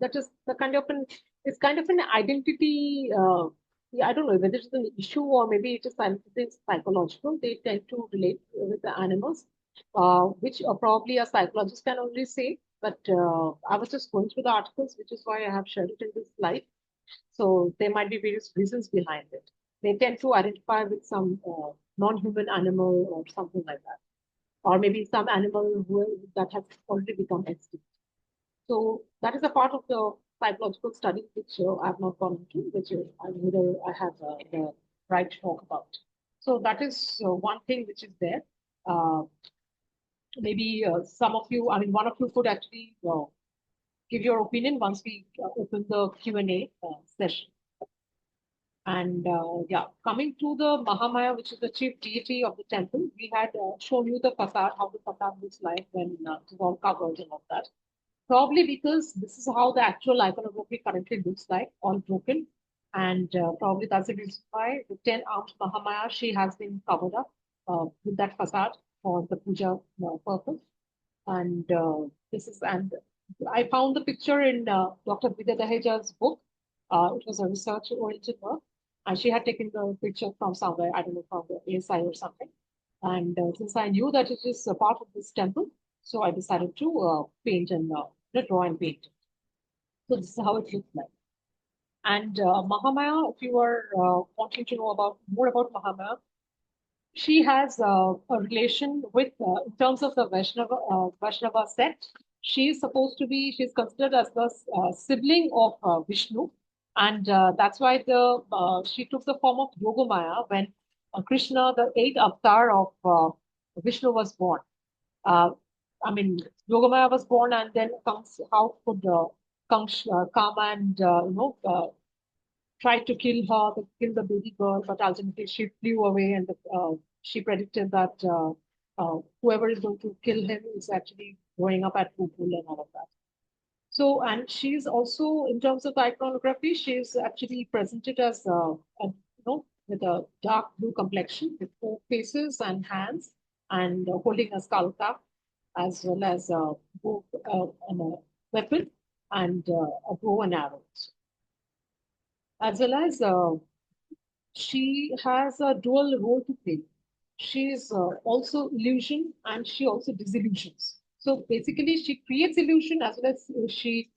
that is the kind of an it's kind of an identity. I don't know whether it's an issue or maybe it is something psychological. They tend to relate with the animals, which probably a psychologist can only say. But I was just going through the articles, which is why I have shared it in this slide. So there might be various reasons behind it. They tend to identify with some non-human animal or something like that, or maybe some animal that has already become extinct. So that is a part of the psychological study which I have not gone into, which I have the right to talk about. So that is one thing which is there. Maybe some of you, I mean, one of you could actually give your opinion once we open the Q&A session. And yeah, coming to the Mahamaya, which is the chief deity of the temple, we had shown you the facade, how the facade looks like when it's all covered and all that. Probably because this is how the actual iconography currently looks like, all broken. And probably that's the reason why the 10-armed Mahamaya, she has been covered up with that facade for the puja purpose. And and I found the picture in Dr. Vidya Daheja's book. It was a research-oriented work. And she had taken the picture from somewhere, I don't know, from the ASI or something. And since I knew that it is a part of this temple, so I decided to paint and draw and paint. So this is how it looks like. And Mahamaya, if you are wanting to know more about Mahamaya, she has a relation with, in terms of the Vaishnava sect, she's considered as the sibling of Vishnu. And that's why she took the form of Yogamaya when Krishna, the 8th avatar of Vishnu, was born. I mean, Yogamaya was born, and then how could come and tried to kill her, kill the baby girl, but ultimately she flew away, and she predicted that whoever is going to kill him is actually growing up at Google and all of that. So, and she's also, in terms of iconography, she's actually presented as with a dark blue complexion, with 4 faces and hands, and holding a skull cap, as well as a bow and a weapon, and a bow and arrows. As well as she has a dual role to play. She is also illusion, and she also disillusions. So basically, she creates illusion as well as she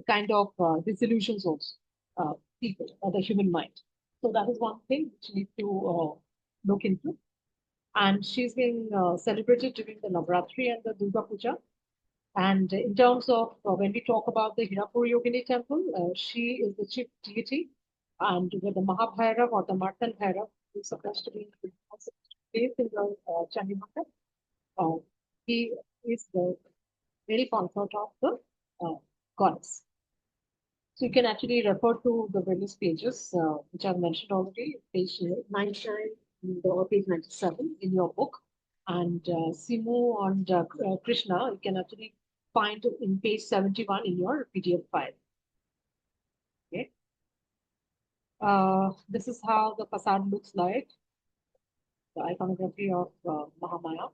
kind of disillusions also people or the human mind. So that is one thing which you need to look into. And she's been celebrated during the Navratri and the Durga Puja. And in terms of when we talk about the Hirapur Yogini temple, she is the chief deity, and with the Mahabhairav or the Martan Bhairav, who is supposed to be based in the Chandigarh. He is the very consort of the goddess. So you can actually refer to the various pages which I've mentioned already, page 99 or page 97 in your book. And Simu and Krishna, you can actually find in page 71 in your PDF file. Okay. This is how the facade looks like, the iconography of Mahamaya.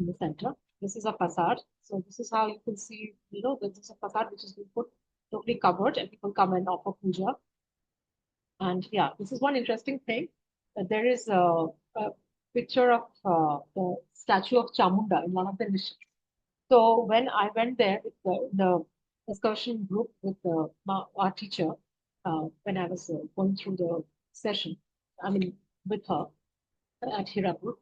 In the center. This is a facade. So this is how you can see, this is a facade which has been put totally covered, and people come and offer puja. And yeah, this is one interesting thing. There is a picture of the statue of Chamunda in one of the missions. So when I went there with the excursion group with our teacher, when I was going through the session, I mean, with her at Hirapur.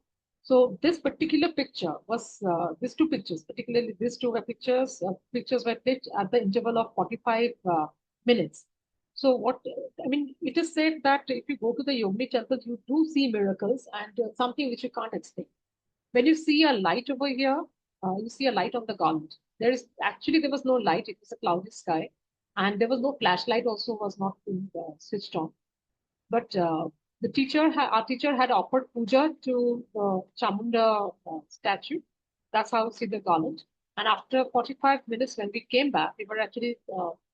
So this particular picture was, these two pictures, particularly these two were pictures were clicked at the interval of 45 minutes. So what, I mean, it is said that if you go to the Yogini temples, you do see miracles and something which you can't explain. When you see a light over here, you see a light on the garland. There was no light, it was a cloudy sky. And there was no flashlight also was not being switched on. But our teacher had offered puja to the Chamunda statue. That's how we see the garland. And after 45 minutes, when we came back, we were actually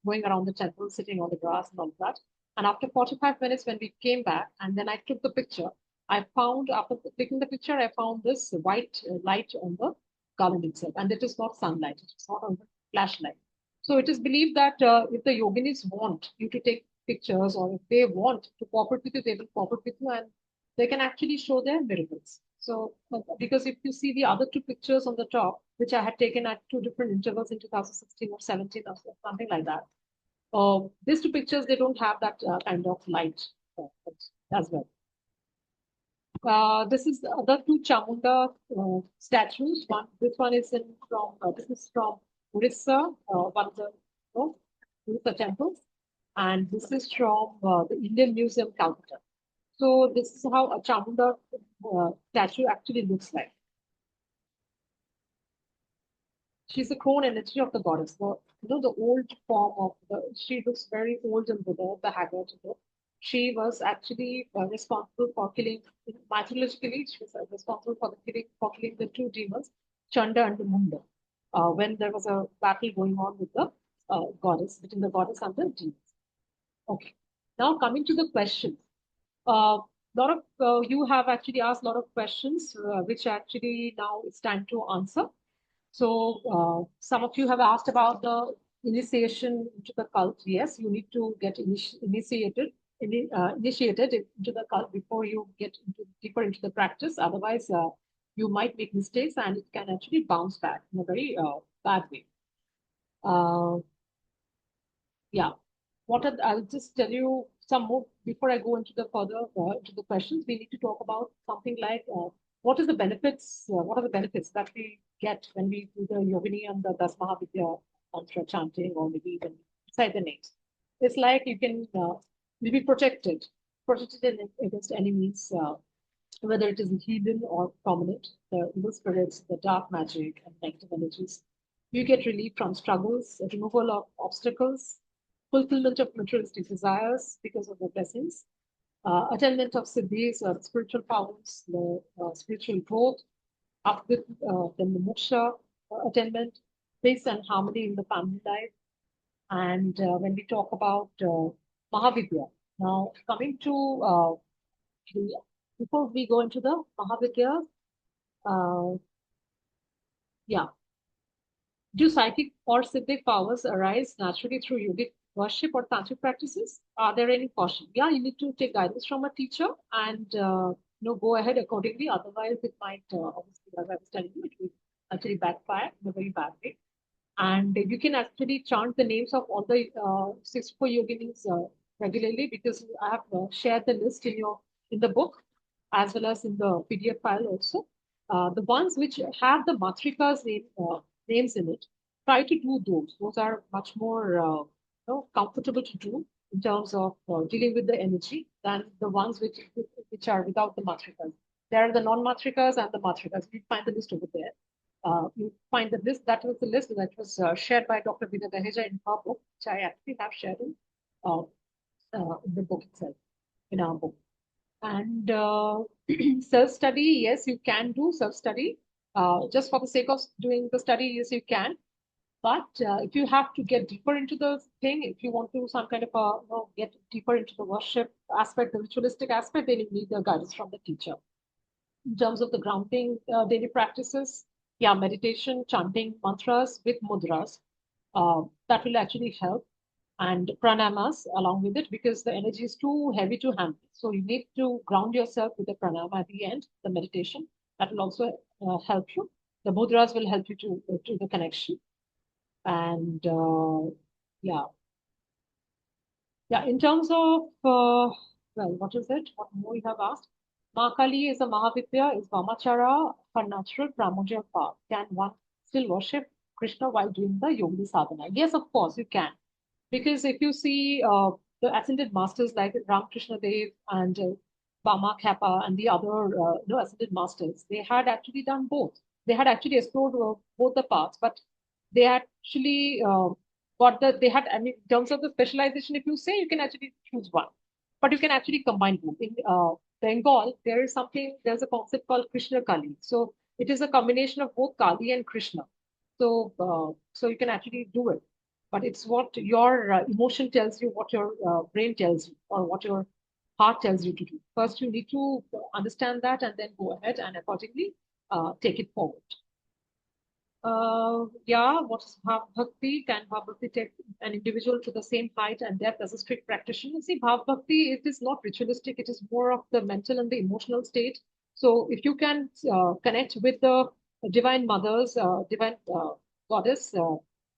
going around the temple, sitting on the grass and all that. And after 45 minutes, when we came back, and then I took the picture, after taking the picture, I found this white light on the garland itself. And it is not sunlight, it is not on the flashlight. So it is believed that if the yoginis want you to take pictures or if they want to cooperate with you, they will cooperate with you and they can actually show their miracles. So, because if you see the other two pictures on the top, which I had taken at two different intervals in 2016 or 17 or something like that, these two pictures, they don't have that kind of light as well. This is the other two Chamunda statues. This one is this is from Orissa, one of the Orissa temples, and this is from the Indian Museum, Calcutta. So this is how a Chamunda statue actually looks like. She's the crone energy of the goddess. The old form of she looks very old and withered, the haggard. She was actually responsible for killing, mythologically, she was responsible for killing the two demons, Chanda and the Munda, when there was a battle going on with the goddess, between the goddess and the demons. Okay. Now coming to the questions. A lot of you have actually asked a lot of questions, which actually now it's time to answer. So some of you have asked about the initiation into the cult. Yes, you need to get initiated into the cult before you get deeper into the practice. Otherwise, you might make mistakes and it can actually bounce back in a very bad way. Yeah. I'll just tell you some more before I go into the further into the questions. We need to talk about something like what are the benefits that we get when we do the Yogini and the Das Mahavidya mantra chanting or maybe even inside the names. It's like you can be protected against enemies, whether it is hidden or prominent, the evil spirits, the dark magic, and negative energies. You get relief from struggles, removal of obstacles, fulfillment of materialistic desires because of the blessings, attainment of siddhis, spiritual powers, the spiritual growth, up with then the moksha attainment, peace and harmony in the family life. And when we talk about Mahavidya, now coming to before we go into the Mahavidya, yeah. Do psychic or siddhic powers arise naturally through yogic worship or tantric practices? Are there any caution? Yeah, you need to take guidance from a teacher and go ahead accordingly. Otherwise, it might obviously, as I was telling you, it will actually backfire in a very bad way. And you can actually chant the names of all the 64 yoginis regularly because I have shared the list in the book as well as in the PDF file also. The ones which have the matrikas names in it, try to do those. Those are much more comfortable to do in terms of dealing with the energy than the ones which are without the matrikas. There are the non-matrikas and the matrikas. You find the list over there. You find the list, that was the list that was shared by Dr. Vida Daheja in her book, which I actually have shared in the book itself, in our book. And self-study, yes, you can do self-study. Just for the sake of doing the study, yes, you can. But if you have to get deeper into the thing, if you want to some kind of get deeper into the worship aspect, the ritualistic aspect, then you need the guidance from the teacher. In terms of the grounding daily practices, yeah, meditation, chanting mantras with mudras, that will actually help. and pranayamas along with it, because the energy is too heavy to handle. So you need to ground yourself with the pranayama at the end, the meditation. That will also help you. The mudras will help you to the connection. And yeah. Yeah, in terms of, well, what is it? What more you have asked? Ma Kali is a Mahavidya, is Vamachara her natural primordial path. Can one still worship Krishna while doing the Yogini sadhana? Yes, of course, you can. Because if you see the ascended masters like Ramakrishna Dev and Bama Kappa and the other ascended masters, they had actually done both. They had actually explored both the paths, but they actually they had, I mean, in terms of the specialization, if you say, you can actually choose one, but you can actually combine both. In Bengal, there's a concept called Krishna Kali. So it is a combination of both Kali and Krishna. So you can actually do it, but it's what your emotion tells you, what your brain tells you, or what your heart tells you to do. First, you need to understand that and then go ahead and accordingly take it forward. Yeah, what is Bhav Bhakti? Can Bhav Bhakti take an individual to the same height and depth as a strict practitioner? See, Bhav Bhakti, it is not ritualistic, it is more of the mental and the emotional state. So if you can connect with the divine mothers, divine goddess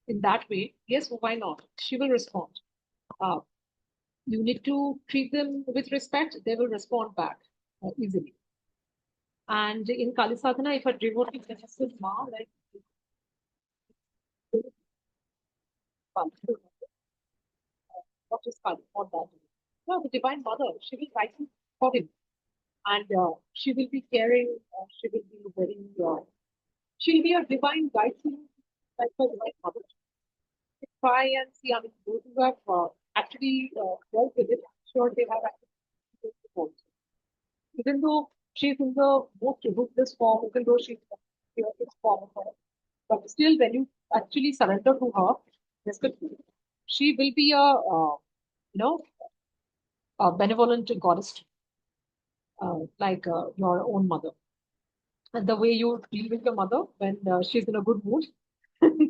in that way, yes, why not? She will respond. You need to treat them with respect, they will respond back easily. And in Kali Sadhana, if a devotee connects Ma, like what is Kali? What that is? No, the Divine Mother, she will write for him. And she will be caring, she will be very, she'll be a divine guide to him, like a divine mother. Try and see, I mean, those who have actually dealt with it, I'm sure they have actually also. Even though she's in the most ruthless form, even though she's in the purest form of her, but still, when you actually surrender to her, she will be a benevolent goddess, like your own mother. And the way you deal with your mother when she's in a good mood,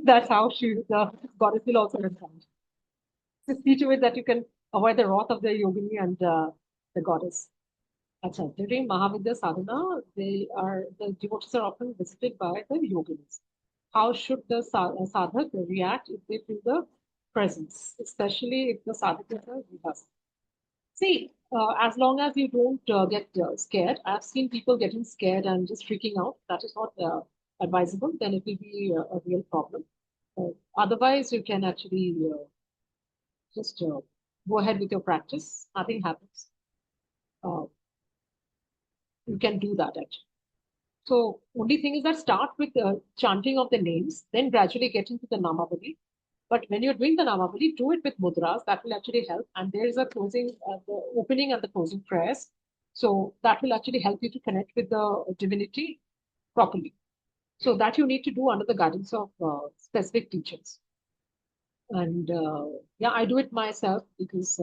that's how the goddess will also respond. So see to it that you can avoid the wrath of the yogini and the goddess. Achha, during Mahavidya sadhana, the devotees are often visited by the yoginis. How should the sadhak react if they feel the presence, especially if the sadhak is a vihas? See, as long as you don't get scared, I've seen people getting scared and just freaking out. That is not advisable. Then it will be a real problem. Otherwise, you can actually just go ahead with your practice. Nothing happens. You can do that actually. So only thing is that start with chanting of the names, then gradually get into the Namavali. But when you're doing the Namavali, do it with mudras. That will actually help. And there is a closing, the opening and the closing prayers. So that will actually help you to connect with the divinity properly. So that you need to do under the guidance of specific teachers. And yeah, I do it myself because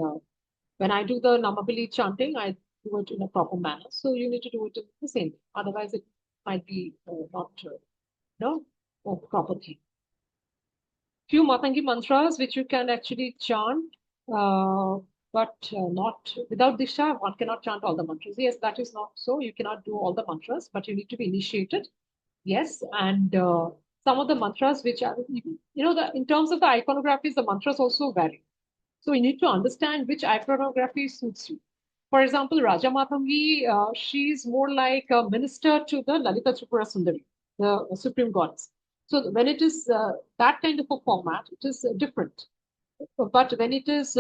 when I do the Namavali chanting, I do it in a proper manner. So you need to do it in the same way. Otherwise, it might be not a proper thing. Few Matangi mantras which you can actually chant, but not without Disha, one cannot chant all the mantras. Yes, that is not so. You cannot do all the mantras, but you need to be initiated. Yes, and some of the mantras which are, in terms of the iconographies, the mantras also vary. So you need to understand which iconography suits you. For example, Raja Matangi, she's more like a minister to the Lalita Tripura Sundari, the supreme goddess. So when it is that kind of a format, it is different. But when it is,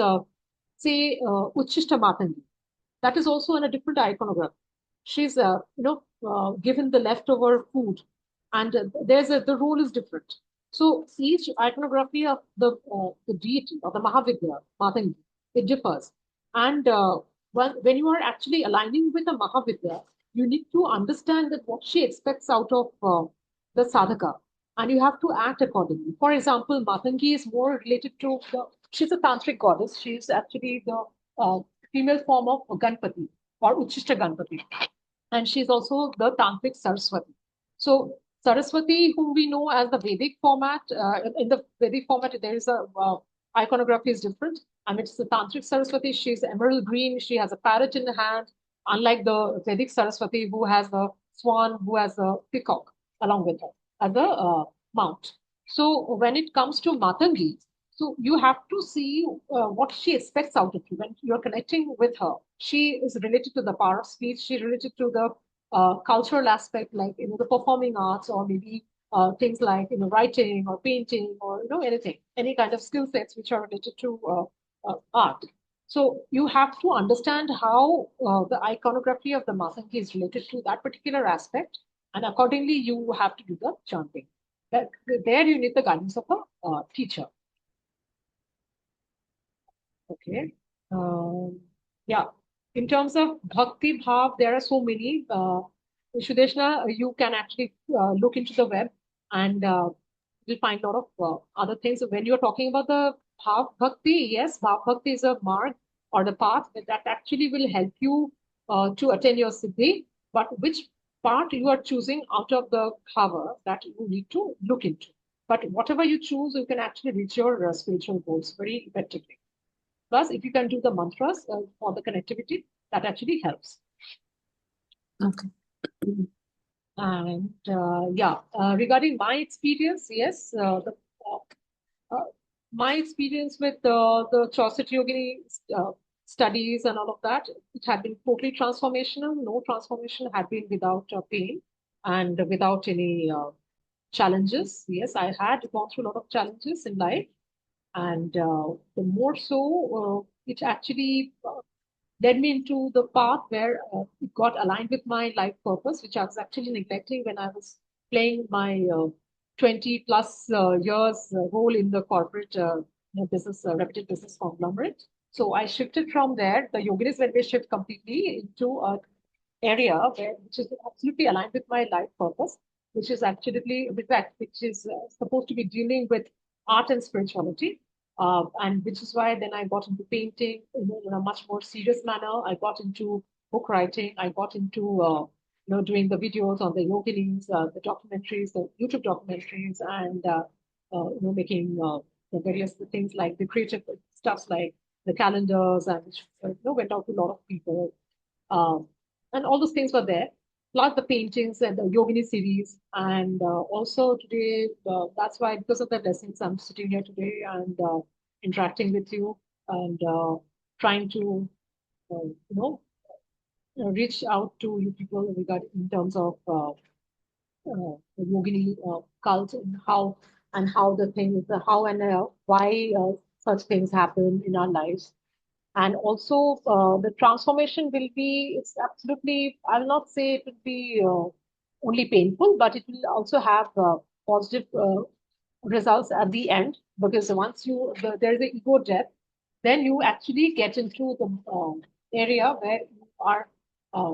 say, Uchishta Matangi, that is also in a different iconography. She's, given the leftover food, and the role is different. So each iconography of the deity of the Mahavidya, Matangi, it differs. And when you are actually aligning with the Mahavidya, you need to understand that what she expects out of the sadhaka, and you have to act accordingly. For example, Matangi is more related to she's a tantric goddess. She's actually the female form of Ganpati or Uchishta Ganpati. And she's also the tantric Saraswati. So Saraswati, whom we know as the Vedic format, in the Vedic format, there is a iconography is different. I mean, it's the Tantric Saraswati, she's emerald green, she has a parrot in the hand, unlike the Vedic Saraswati, who has the swan, who has the peacock along with her as a mount. So when it comes to Matangi, so you have to see what she expects out of you when you're connecting with her. She is related to the power of speech. She related to the cultural aspect, like the performing arts, or maybe things like writing or painting, or anything, any kind of skill sets which are related to art. So you have to understand how the iconography of the Matangi is related to that particular aspect, and accordingly you have to do the chanting. There you need the guidance of a teacher. Okay. Yeah. In terms of bhakti bhav, there are so many. Shudeshna, you can actually look into the web, and you'll find a lot of other things. When you're talking about the bhav bhakti, yes, bhav bhakti is a mark or the path that actually will help you to attain your siddhi. But which part you are choosing out of the bhava, that you need to look into. But whatever you choose, you can actually reach your spiritual goals very effectively. Plus, if you can do the mantras for the connectivity, that actually helps. Okay. And yeah, regarding my experience, yes, my experience with the Chausath Yogini studies and all of that, it had been totally transformational. No transformation had been without pain and without any challenges. Yes, I had gone through a lot of challenges in life, and the more so, it actually led me into the path where it got aligned with my life purpose, which I was actually neglecting when I was playing my 20 plus years role in the corporate business, reputed business conglomerate. So I shifted from there. The yoginis when they shift completely into an area which is absolutely aligned with my life purpose, which is actually, which is supposed to be dealing with art and spirituality. And which is why then I got into painting in a much more serious manner. I got into book writing. I got into doing the videos on the yoginis, the documentaries, the YouTube documentaries, and making the various things like the creative stuffs like the calendars, and which went out to a lot of people. And all those things were there, plus the paintings and the Yogini series. And also today, that's why, because of the blessings, I'm sitting here today and interacting with you, and trying to, reach out to you people regarding in terms of the Yogini cult, and how the things, how and why such things happen in our lives. And also the transformation will be, it's absolutely, I will not say it will be only painful, but it will also have positive results at the end, because once there is an ego death, then you actually get into the area where uh,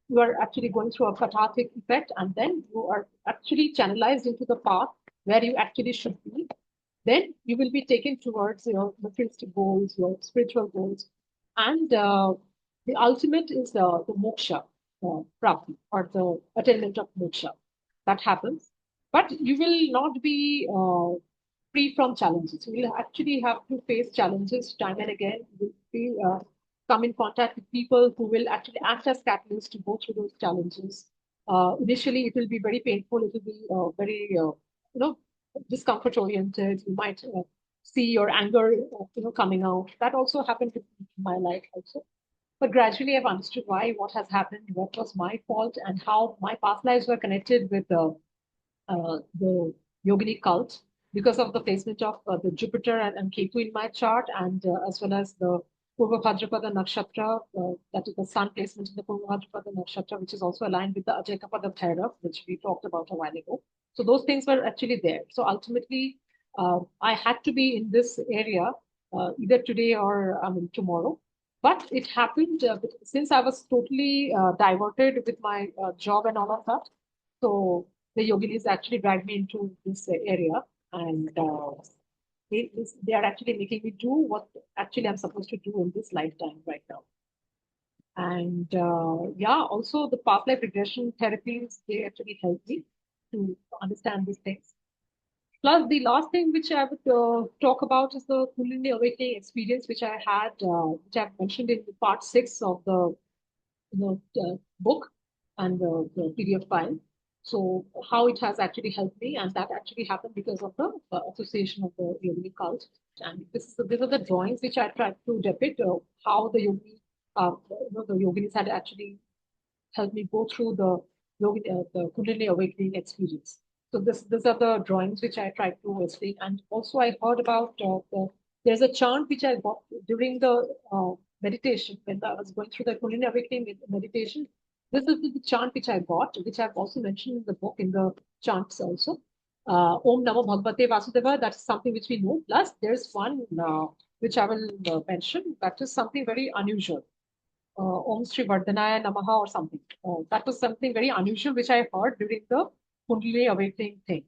you are actually going through a cathartic effect, and then you are actually channelized into the path where you actually should be. Then you will be taken towards your materialistic goals, your spiritual goals, and the ultimate is the moksha, prapti, or the attainment of moksha. That happens, but you will not be free from challenges. You will actually have to face challenges time and again. You will be, come in contact with people who will actually act as catalysts to go through those challenges. Initially, it will be very painful. It will be very, discomfort oriented. You might see your anger, coming out. That also happened in my life also. But gradually, I've understood why, what has happened, what was my fault, and how my past lives were connected with the Yogini cult, because of the placement of the Jupiter and Ketu in my chart, and as well as the Purva Bhadrapada Nakshatra, that is the sun placement in the Purva Bhadrapada Nakshatra, which is also aligned with the Ajakapada Bhairav, which we talked about a while ago. So those things were actually there. So ultimately, I had to be in this area either today or tomorrow. But it happened since I was totally diverted with my job and all of that. So the yoginis actually dragged me into this area, and they are actually making me do what actually I'm supposed to do in this lifetime right now. And yeah, also the past life regression therapies, they actually help me to understand these things. Plus, the last thing which I would talk about is the Kundalini awakening experience, which I had, which I've mentioned in part 6 of the book and the PDF file. So how it has actually helped me, and that actually happened because of the association of the Yogini cult. And these are the drawings which I tried to depict how the the yoginis had actually helped me go through the Kundalini awakening experience. So these are the drawings which I tried to explain. And also I heard about there's a chant which I got during the meditation when I was going through the Kundalini awakening meditation. This is the chant which I got, which I've also mentioned in the book in the chants also. Om Namo Bhagavate Vasudeva. That's something which we know. Plus, there's one which I will mention. That is something very unusual. Om Shri Vardhanaya Namaha or something. That was something very unusual which I heard during the Kundalini awakening thing.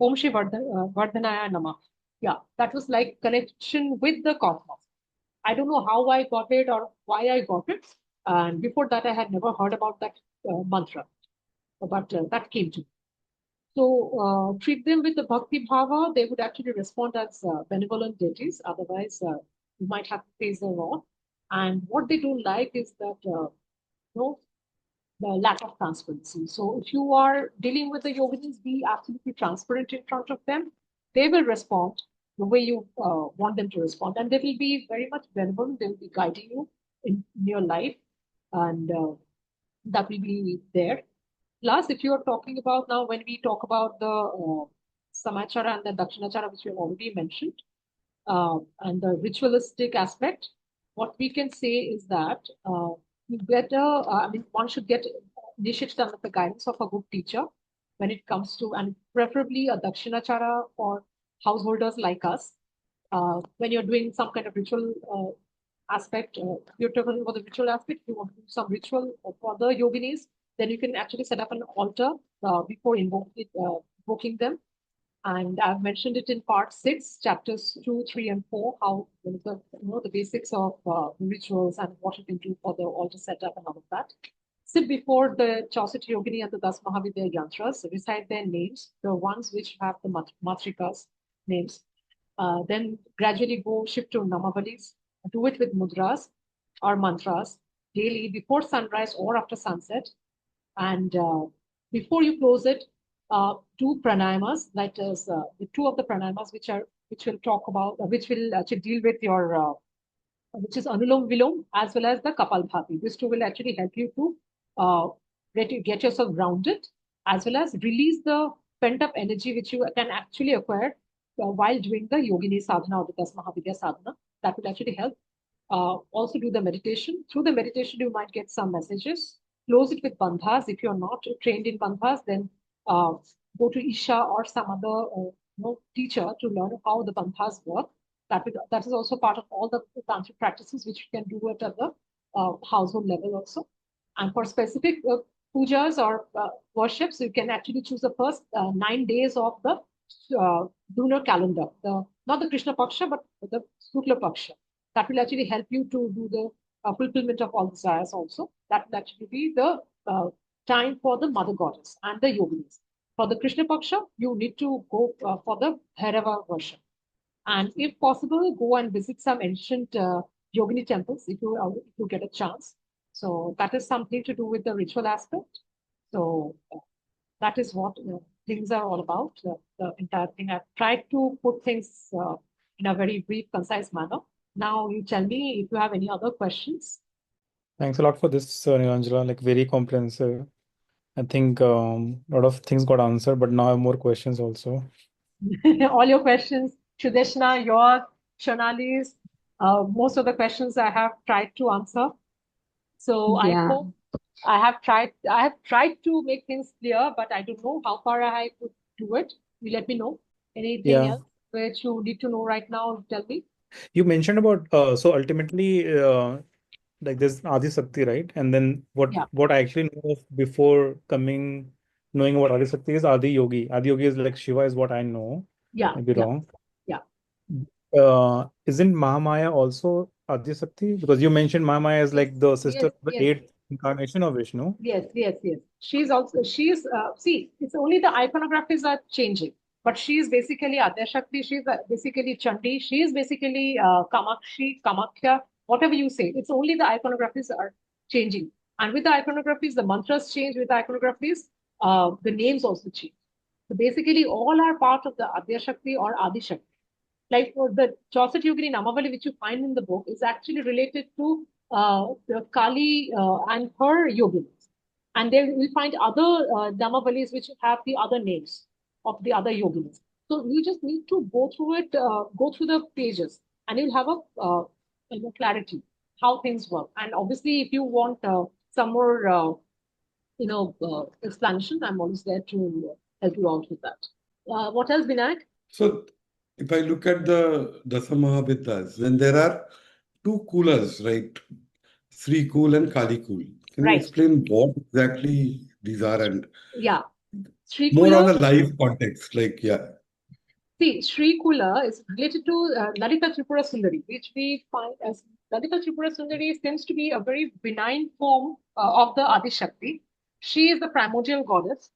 Om Shri Vardhanaya Namaha. Yeah, that was like connection with the cosmos. I don't know how I got it or why I got it. And before that, I had never heard about that mantra, but that came to me. So treat them with the bhakti bhava, they would actually respond as benevolent deities. Otherwise, you might have to face the wrath. And what they don't like is that the lack of transparency. So if you are dealing with the yoginis, be absolutely transparent in front of them. They will respond the way you want them to respond, and they will be very much benevolent. They will be guiding you in your life, and that will be there. Plus, if you are talking about now, when we talk about the Samachara and the Dakshinachara, which we have already mentioned, and the ritualistic aspect, what we can say is that you better, one should get initiated under the guidance of a good teacher when it comes to, and preferably a Dakshinachara for householders like us. When you're doing some kind of ritual aspect, you're talking about the ritual aspect, you want to do some ritual for the yoginis, then you can actually set up an altar before invoking them. And I've mentioned it in part 6, chapters 2, 3, and 4, how the basics of rituals and what you can do for the altar setup and all of that. Sit before the Chausath Yogini and the Das Mahavidya Yantras, recite their names, the ones which have the matrikas names. Then gradually go shift to Namavalis, do it with mudras or mantras daily before sunrise or after sunset. And before you close it, do pranayamas. That is the 2 of the pranayamas which will talk about, which will actually deal with your, which is Anulom Vilom as well as the Kapalbhati. These 2 will actually help you to get yourself grounded as well as release the pent up energy which you can actually acquire while doing the Yogini sadhana or the Das Mahavidya sadhana. That will actually help. Also do the meditation. Through the meditation, you might get some messages. Close it with bandhas. If you're not trained in bandhas, then go to Isha or some other teacher to learn how the bandhas work. That is also part of all the tantric practices which you can do it at the household level also. And for specific pujas or worships, you can actually choose the first 9 days of the lunar calendar. Not the Krishna Paksha, but the Shukla Paksha. That will actually help you to do the fulfillment of all desires also. That will actually be the time for the Mother Goddess and the yoginis. For the Krishna Paksha, you need to go for the Bhairava worship. And if possible, go and visit some ancient yogini temples if you get a chance. So that is something to do with the ritual aspect. So that is what things are all about, the entire thing. I've tried to put things in a very brief, concise manner. Now you tell me if you have any other questions. Thanks a lot for this, Nilanjana, like very comprehensive. I think a lot of things got answered, but now I have more questions also. All your questions, Shudeshna, yours, Shonali's, most of the questions I have tried to answer. So I hope I have tried to make things clear, but I don't know how far I could do it. You let me know. Anything else which you need to know right now, tell me. You mentioned about so ultimately like there's Adi Sakti, right? And then what I actually know of before knowing what Adi Sakti is Adi Yogi. Adi Yogi is like Shiva is what I know. Yeah. Maybe wrong. Yeah. Isn't Mahamaya also Adi Sakti? Because you mentioned Mahamaya is like the sister of the 8th incarnation of Vishnu. Yes. She's see, it's only the iconographies are changing. but she is basically Adyashakti, she is basically Chandi, she is basically Kamakshi, Kamakhya, whatever you say. It's only the iconographies are changing. And with the iconographies, the mantras change. With the iconographies, the names also change. So basically, all are part of the Adyashakti or Adishakti. Like the Chausath Yogini Namavali, which you find in the book, is actually related to the Kali and her yoginis. And then we find other Namavalis which have the other names of the other yoginis. So you just need to go through it, go through the pages, and you'll have a clarity how things work. And obviously, if you want some more, explanation, I'm always there to help you out with that. What else, Vinayak? So if I look at the Dasamahavidyas, then there are two kulas, right? Sri Kul and Kali Kul. Can you Right. explain what exactly these are and Yeah. Sri more on Kula, the live context? Like, yeah. see, Sri Kula is related to Lalita Tripura Sundari, which we find as Lalita Tripura Sundari seems to be a very benign form of the Adishakti. She is the primordial goddess.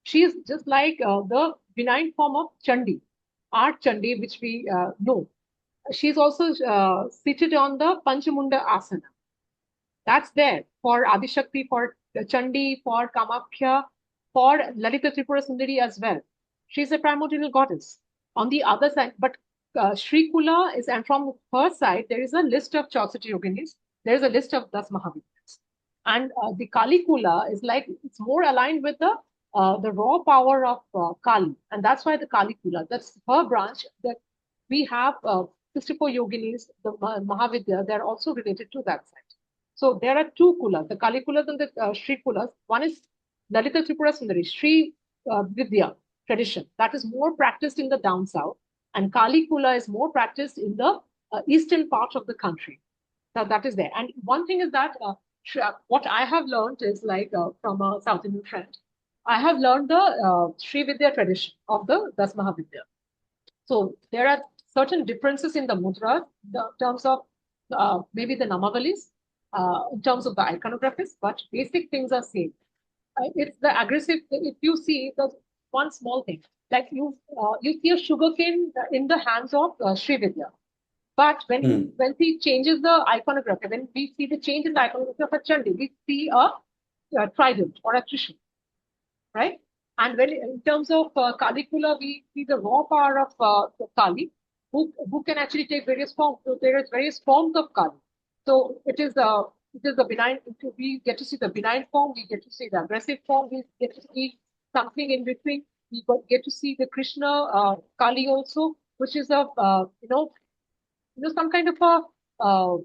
She is just like the benign form of Chandi, Art Chandi, which we know. She is also seated on the Panchamunda Asana. That's there for Adishakti, for Chandi, for Kamakhya, for Lalita Tripura Sundari as well. She's a primordial goddess. On the other side, but Sri Kula is, and from her side, there is a list of Chausath Yoginis. There is a list of Das Mahavidyas. And the Kali Kula is like, it's more aligned with the raw power of Kali. And that's why the Kali Kula, that's her branch, that we have 64 yoginis, the Mahavidya, they're also related to that side. So there are two kulas, the Kali Kulas and the Sri Kulas. One is Lalita Tripura Sundari, Sri Vidya tradition. That is more practiced in the down south. And Kali Kula is more practiced in the eastern part of the country. So that is there. And one thing is that what I have learned is like from a South Indian friend, I have learned the Sri Vidya tradition of the Das Mahavidya. So there are certain differences in the mudras, in terms of maybe the namavalis, in terms of the iconographies, but basic things are same. It's the aggressive. If you see the one small thing, like you see a sugarcane in the hands of Sri Vidya, but when he changes the iconography, when we see the change in the iconography of a Chandi, we see a trident or a trishul, right? And when in terms of Kali Kula, we see the raw power of the Kali, who can actually take various forms. So there is various forms of Kali. So it is the benign. We get to see the benign form. We get to see the aggressive form. We get to see something in between. We get to see the Krishna Kali also, which is a some kind of a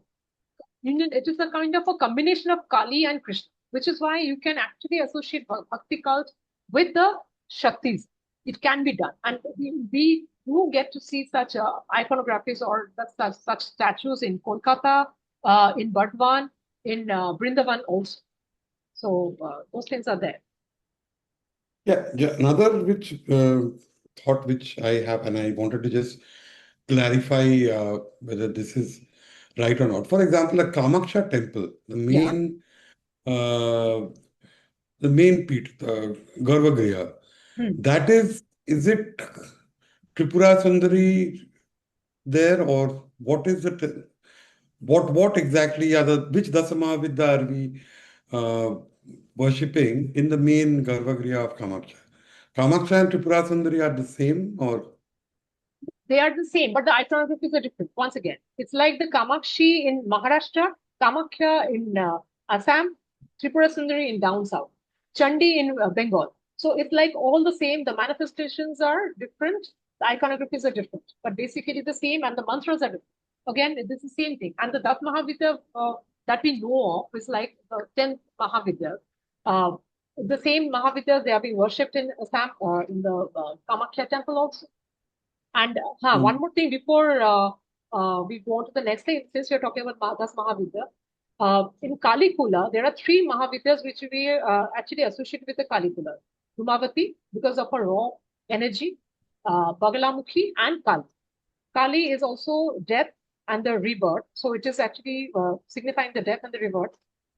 union. It is a kind of a combination of Kali and Krishna, which is why you can actually associate bhakti cult with the Shaktis. It can be done. And we do get to see such iconographies or such statues in Kolkata, in Burdwan, in Brindavan also. So those things are there. Yeah. Another thought which I have, and I wanted to just clarify whether this is right or not. For example, a Kamaksha temple, the main peeth, the Garbhagriha, that is it Tripura Sundari there, or what is it? What exactly which Dasamahavidya are we worshipping in the main Garbhagriha of Kamaksha? Kamaksha and Tripura Sundari are the same, or? They are the same, but the iconographies are different. Once again, it's like the Kamakshi in Maharashtra, Kamakhya in Assam, Tripura Sundari in down south, Chandi in Bengal. So it's like all the same. The manifestations are different, the iconographies are different, but basically the same, and the mantras are different. Again, it is the same thing. And the Das Mahavidya that we know of is like the 10th Mahavidya. The same Mahavidyas, they are being worshipped in Assam, in the Kamakhya temple also. And one more thing before we go on to the next thing, since we're talking about Das Mahavidya, in Kali Kula, there are 3 Mahavidyas which we actually associate with the Kali Kula. Dhumavati, because of her raw energy, Bagalamukhi, and Kali. Kali is also death and the rebirth. So it is actually signifying the death and the rebirth.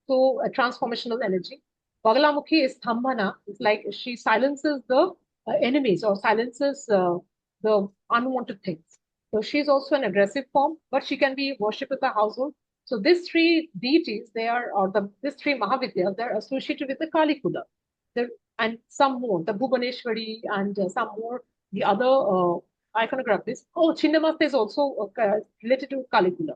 So a transformational energy. Bagalamukhi is Thambana. It's like she silences the enemies or silences the unwanted things. So she's also an aggressive form, but she can be worshipped in the household. So these three deities, these three Mahavidyas, they're associated with the Kali Kula. And some more, the Bhubaneshwari and some more, the other iconographies. Oh, Chinnamasta is also related to Kali Kula.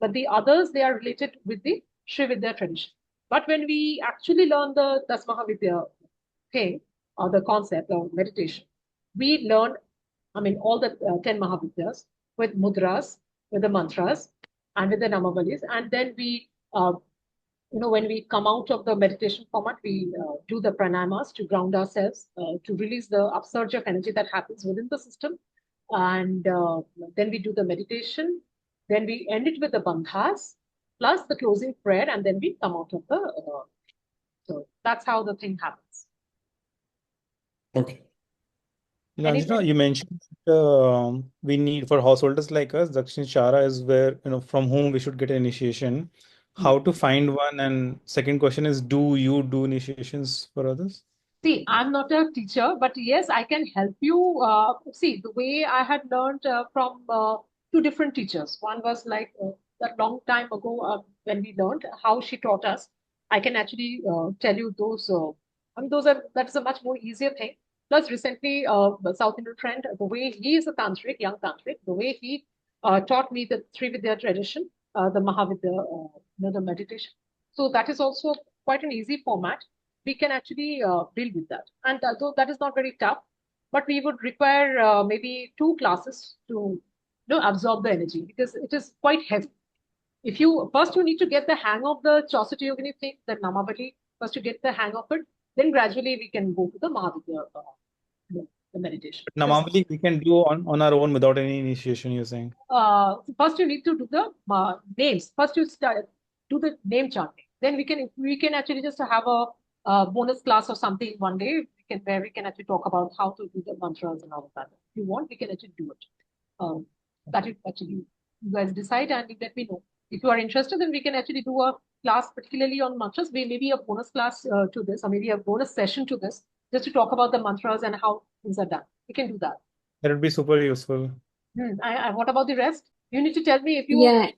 But the others, they are related with the Sri Vidya tradition. But when we actually learn the Dasmahavidya thing, or the concept of meditation, we learn, all the 10 Mahavidyas with mudras, with the mantras, and with the namavalis. And then we, when we come out of the meditation format, we do the pranayamas to ground ourselves, to release the upsurge of energy that happens within the system. And then we do the meditation. Then we end it with the bandhas, plus the closing prayer, and then we come out of the. So that's how the thing happens. Okay. Nilanjana, you mentioned we need for householders like us, Dakshin Chara is where, from whom we should get an initiation. How to find one? And second question is, do you do initiations for others? See, I'm not a teacher, but yes, I can help you. See, the way I had learned from two different teachers. One was like that long time ago when we learned how she taught us. I can actually tell you those. That's a much more easier thing. Plus, recently, the South Indian friend, the way he is a tantric, young tantric, the way he taught me the Sri Vidya tradition, the Mahavidya, the meditation. So that is also quite an easy format. We can actually deal with that. And though that is not very tough, but we would require maybe 2 classes to absorb the energy because it is quite heavy. If you first you need to get the hang of the Chausath Yogini thing, the Namavali, first to get the hang of it, then gradually we can go to the Mahavidya, the meditation. But Namavali we can do on our own without any initiation, you're saying? First you need to do the names. First you do the name chanting. Then we can actually just have a bonus class or something one day where we can actually talk about how to do the mantras and all of that. If you want, we can actually do it. That is actually you guys decide and you let me know. If you are interested, then we can actually do a class particularly on mantras. Maybe a bonus class to this, or maybe a bonus session to this, just to talk about the mantras and how things are done. We can do that. That would be super useful. What about the rest? You need to tell me if you. Yeah,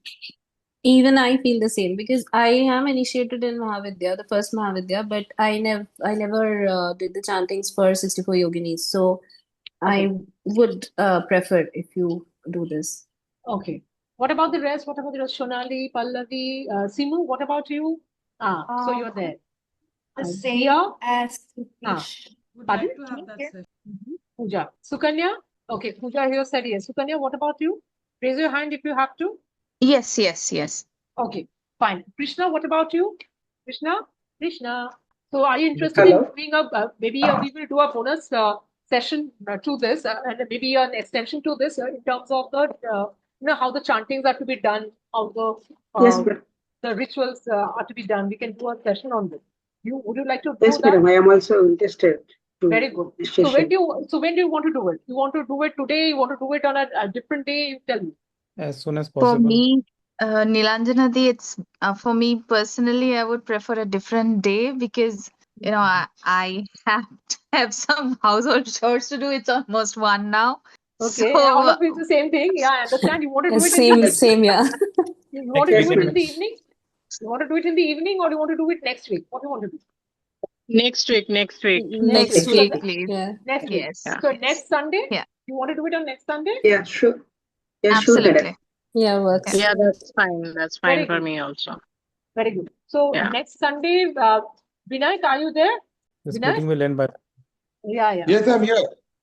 even I feel the same because I am initiated in Mahavidya, the first Mahavidya, but I never did the chantings for 64 yoginis. So I would prefer if you do this. Okay. What about the rest? What about the rest? Shonali, Pallavi, Simu, what about you? So you're there. The same Dia? as Krish. Would like to have that session. Pooja. Sukanya? Okay, Pooja here said yes. Sukanya, what about you? Raise your hand if you have to. Yes, yes, yes. Okay, fine. Krishna, what about you? Krishna. So are you interested in doing maybe we will do a bonus session to this and maybe an extension to this in terms of the how the chantings are to be done, how the rituals are to be done. We can do a session on this. Would you like to do Yes, that? madam. I am also interested. Very good. So when do you want to do it? You want to do it today? You want to do it on a different day? You tell me. As soon as For possible. me, Nilanjana di, it's for me personally, I would prefer a different day because I have to have some household chores to do. It's almost 1 now. Okay, So all of it's the same thing. Yeah, I understand. You want to do it in the Same, yeah. You want to do it in Excellent. the evening? You want to do it in the evening or you want to do it next week? What do you want to do? Next week. Next So week. please. Yeah. next week. Yes. So next Sunday? Yeah. You want to do it on next Sunday? Yeah, sure. Yeah, sure, madam. Absolutely. Yeah, works. Yeah, that's fine. That's fine Very for good. me also. Very good. So Yeah. next Sunday, Vinayak, are you there? This Vinayak? meeting will end by. Yeah. Yes, I'm here.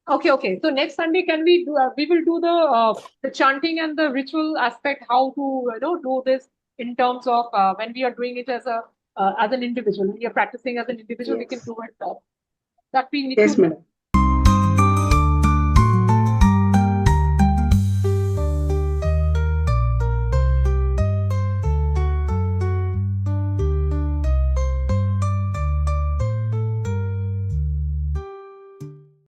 Okay. So next Sunday, can we do? We will do the chanting and the ritual aspect. How to do this in terms of when we are doing it as an individual. When we are practicing as an individual, we can Yes. do it. That we need Yes, to madam.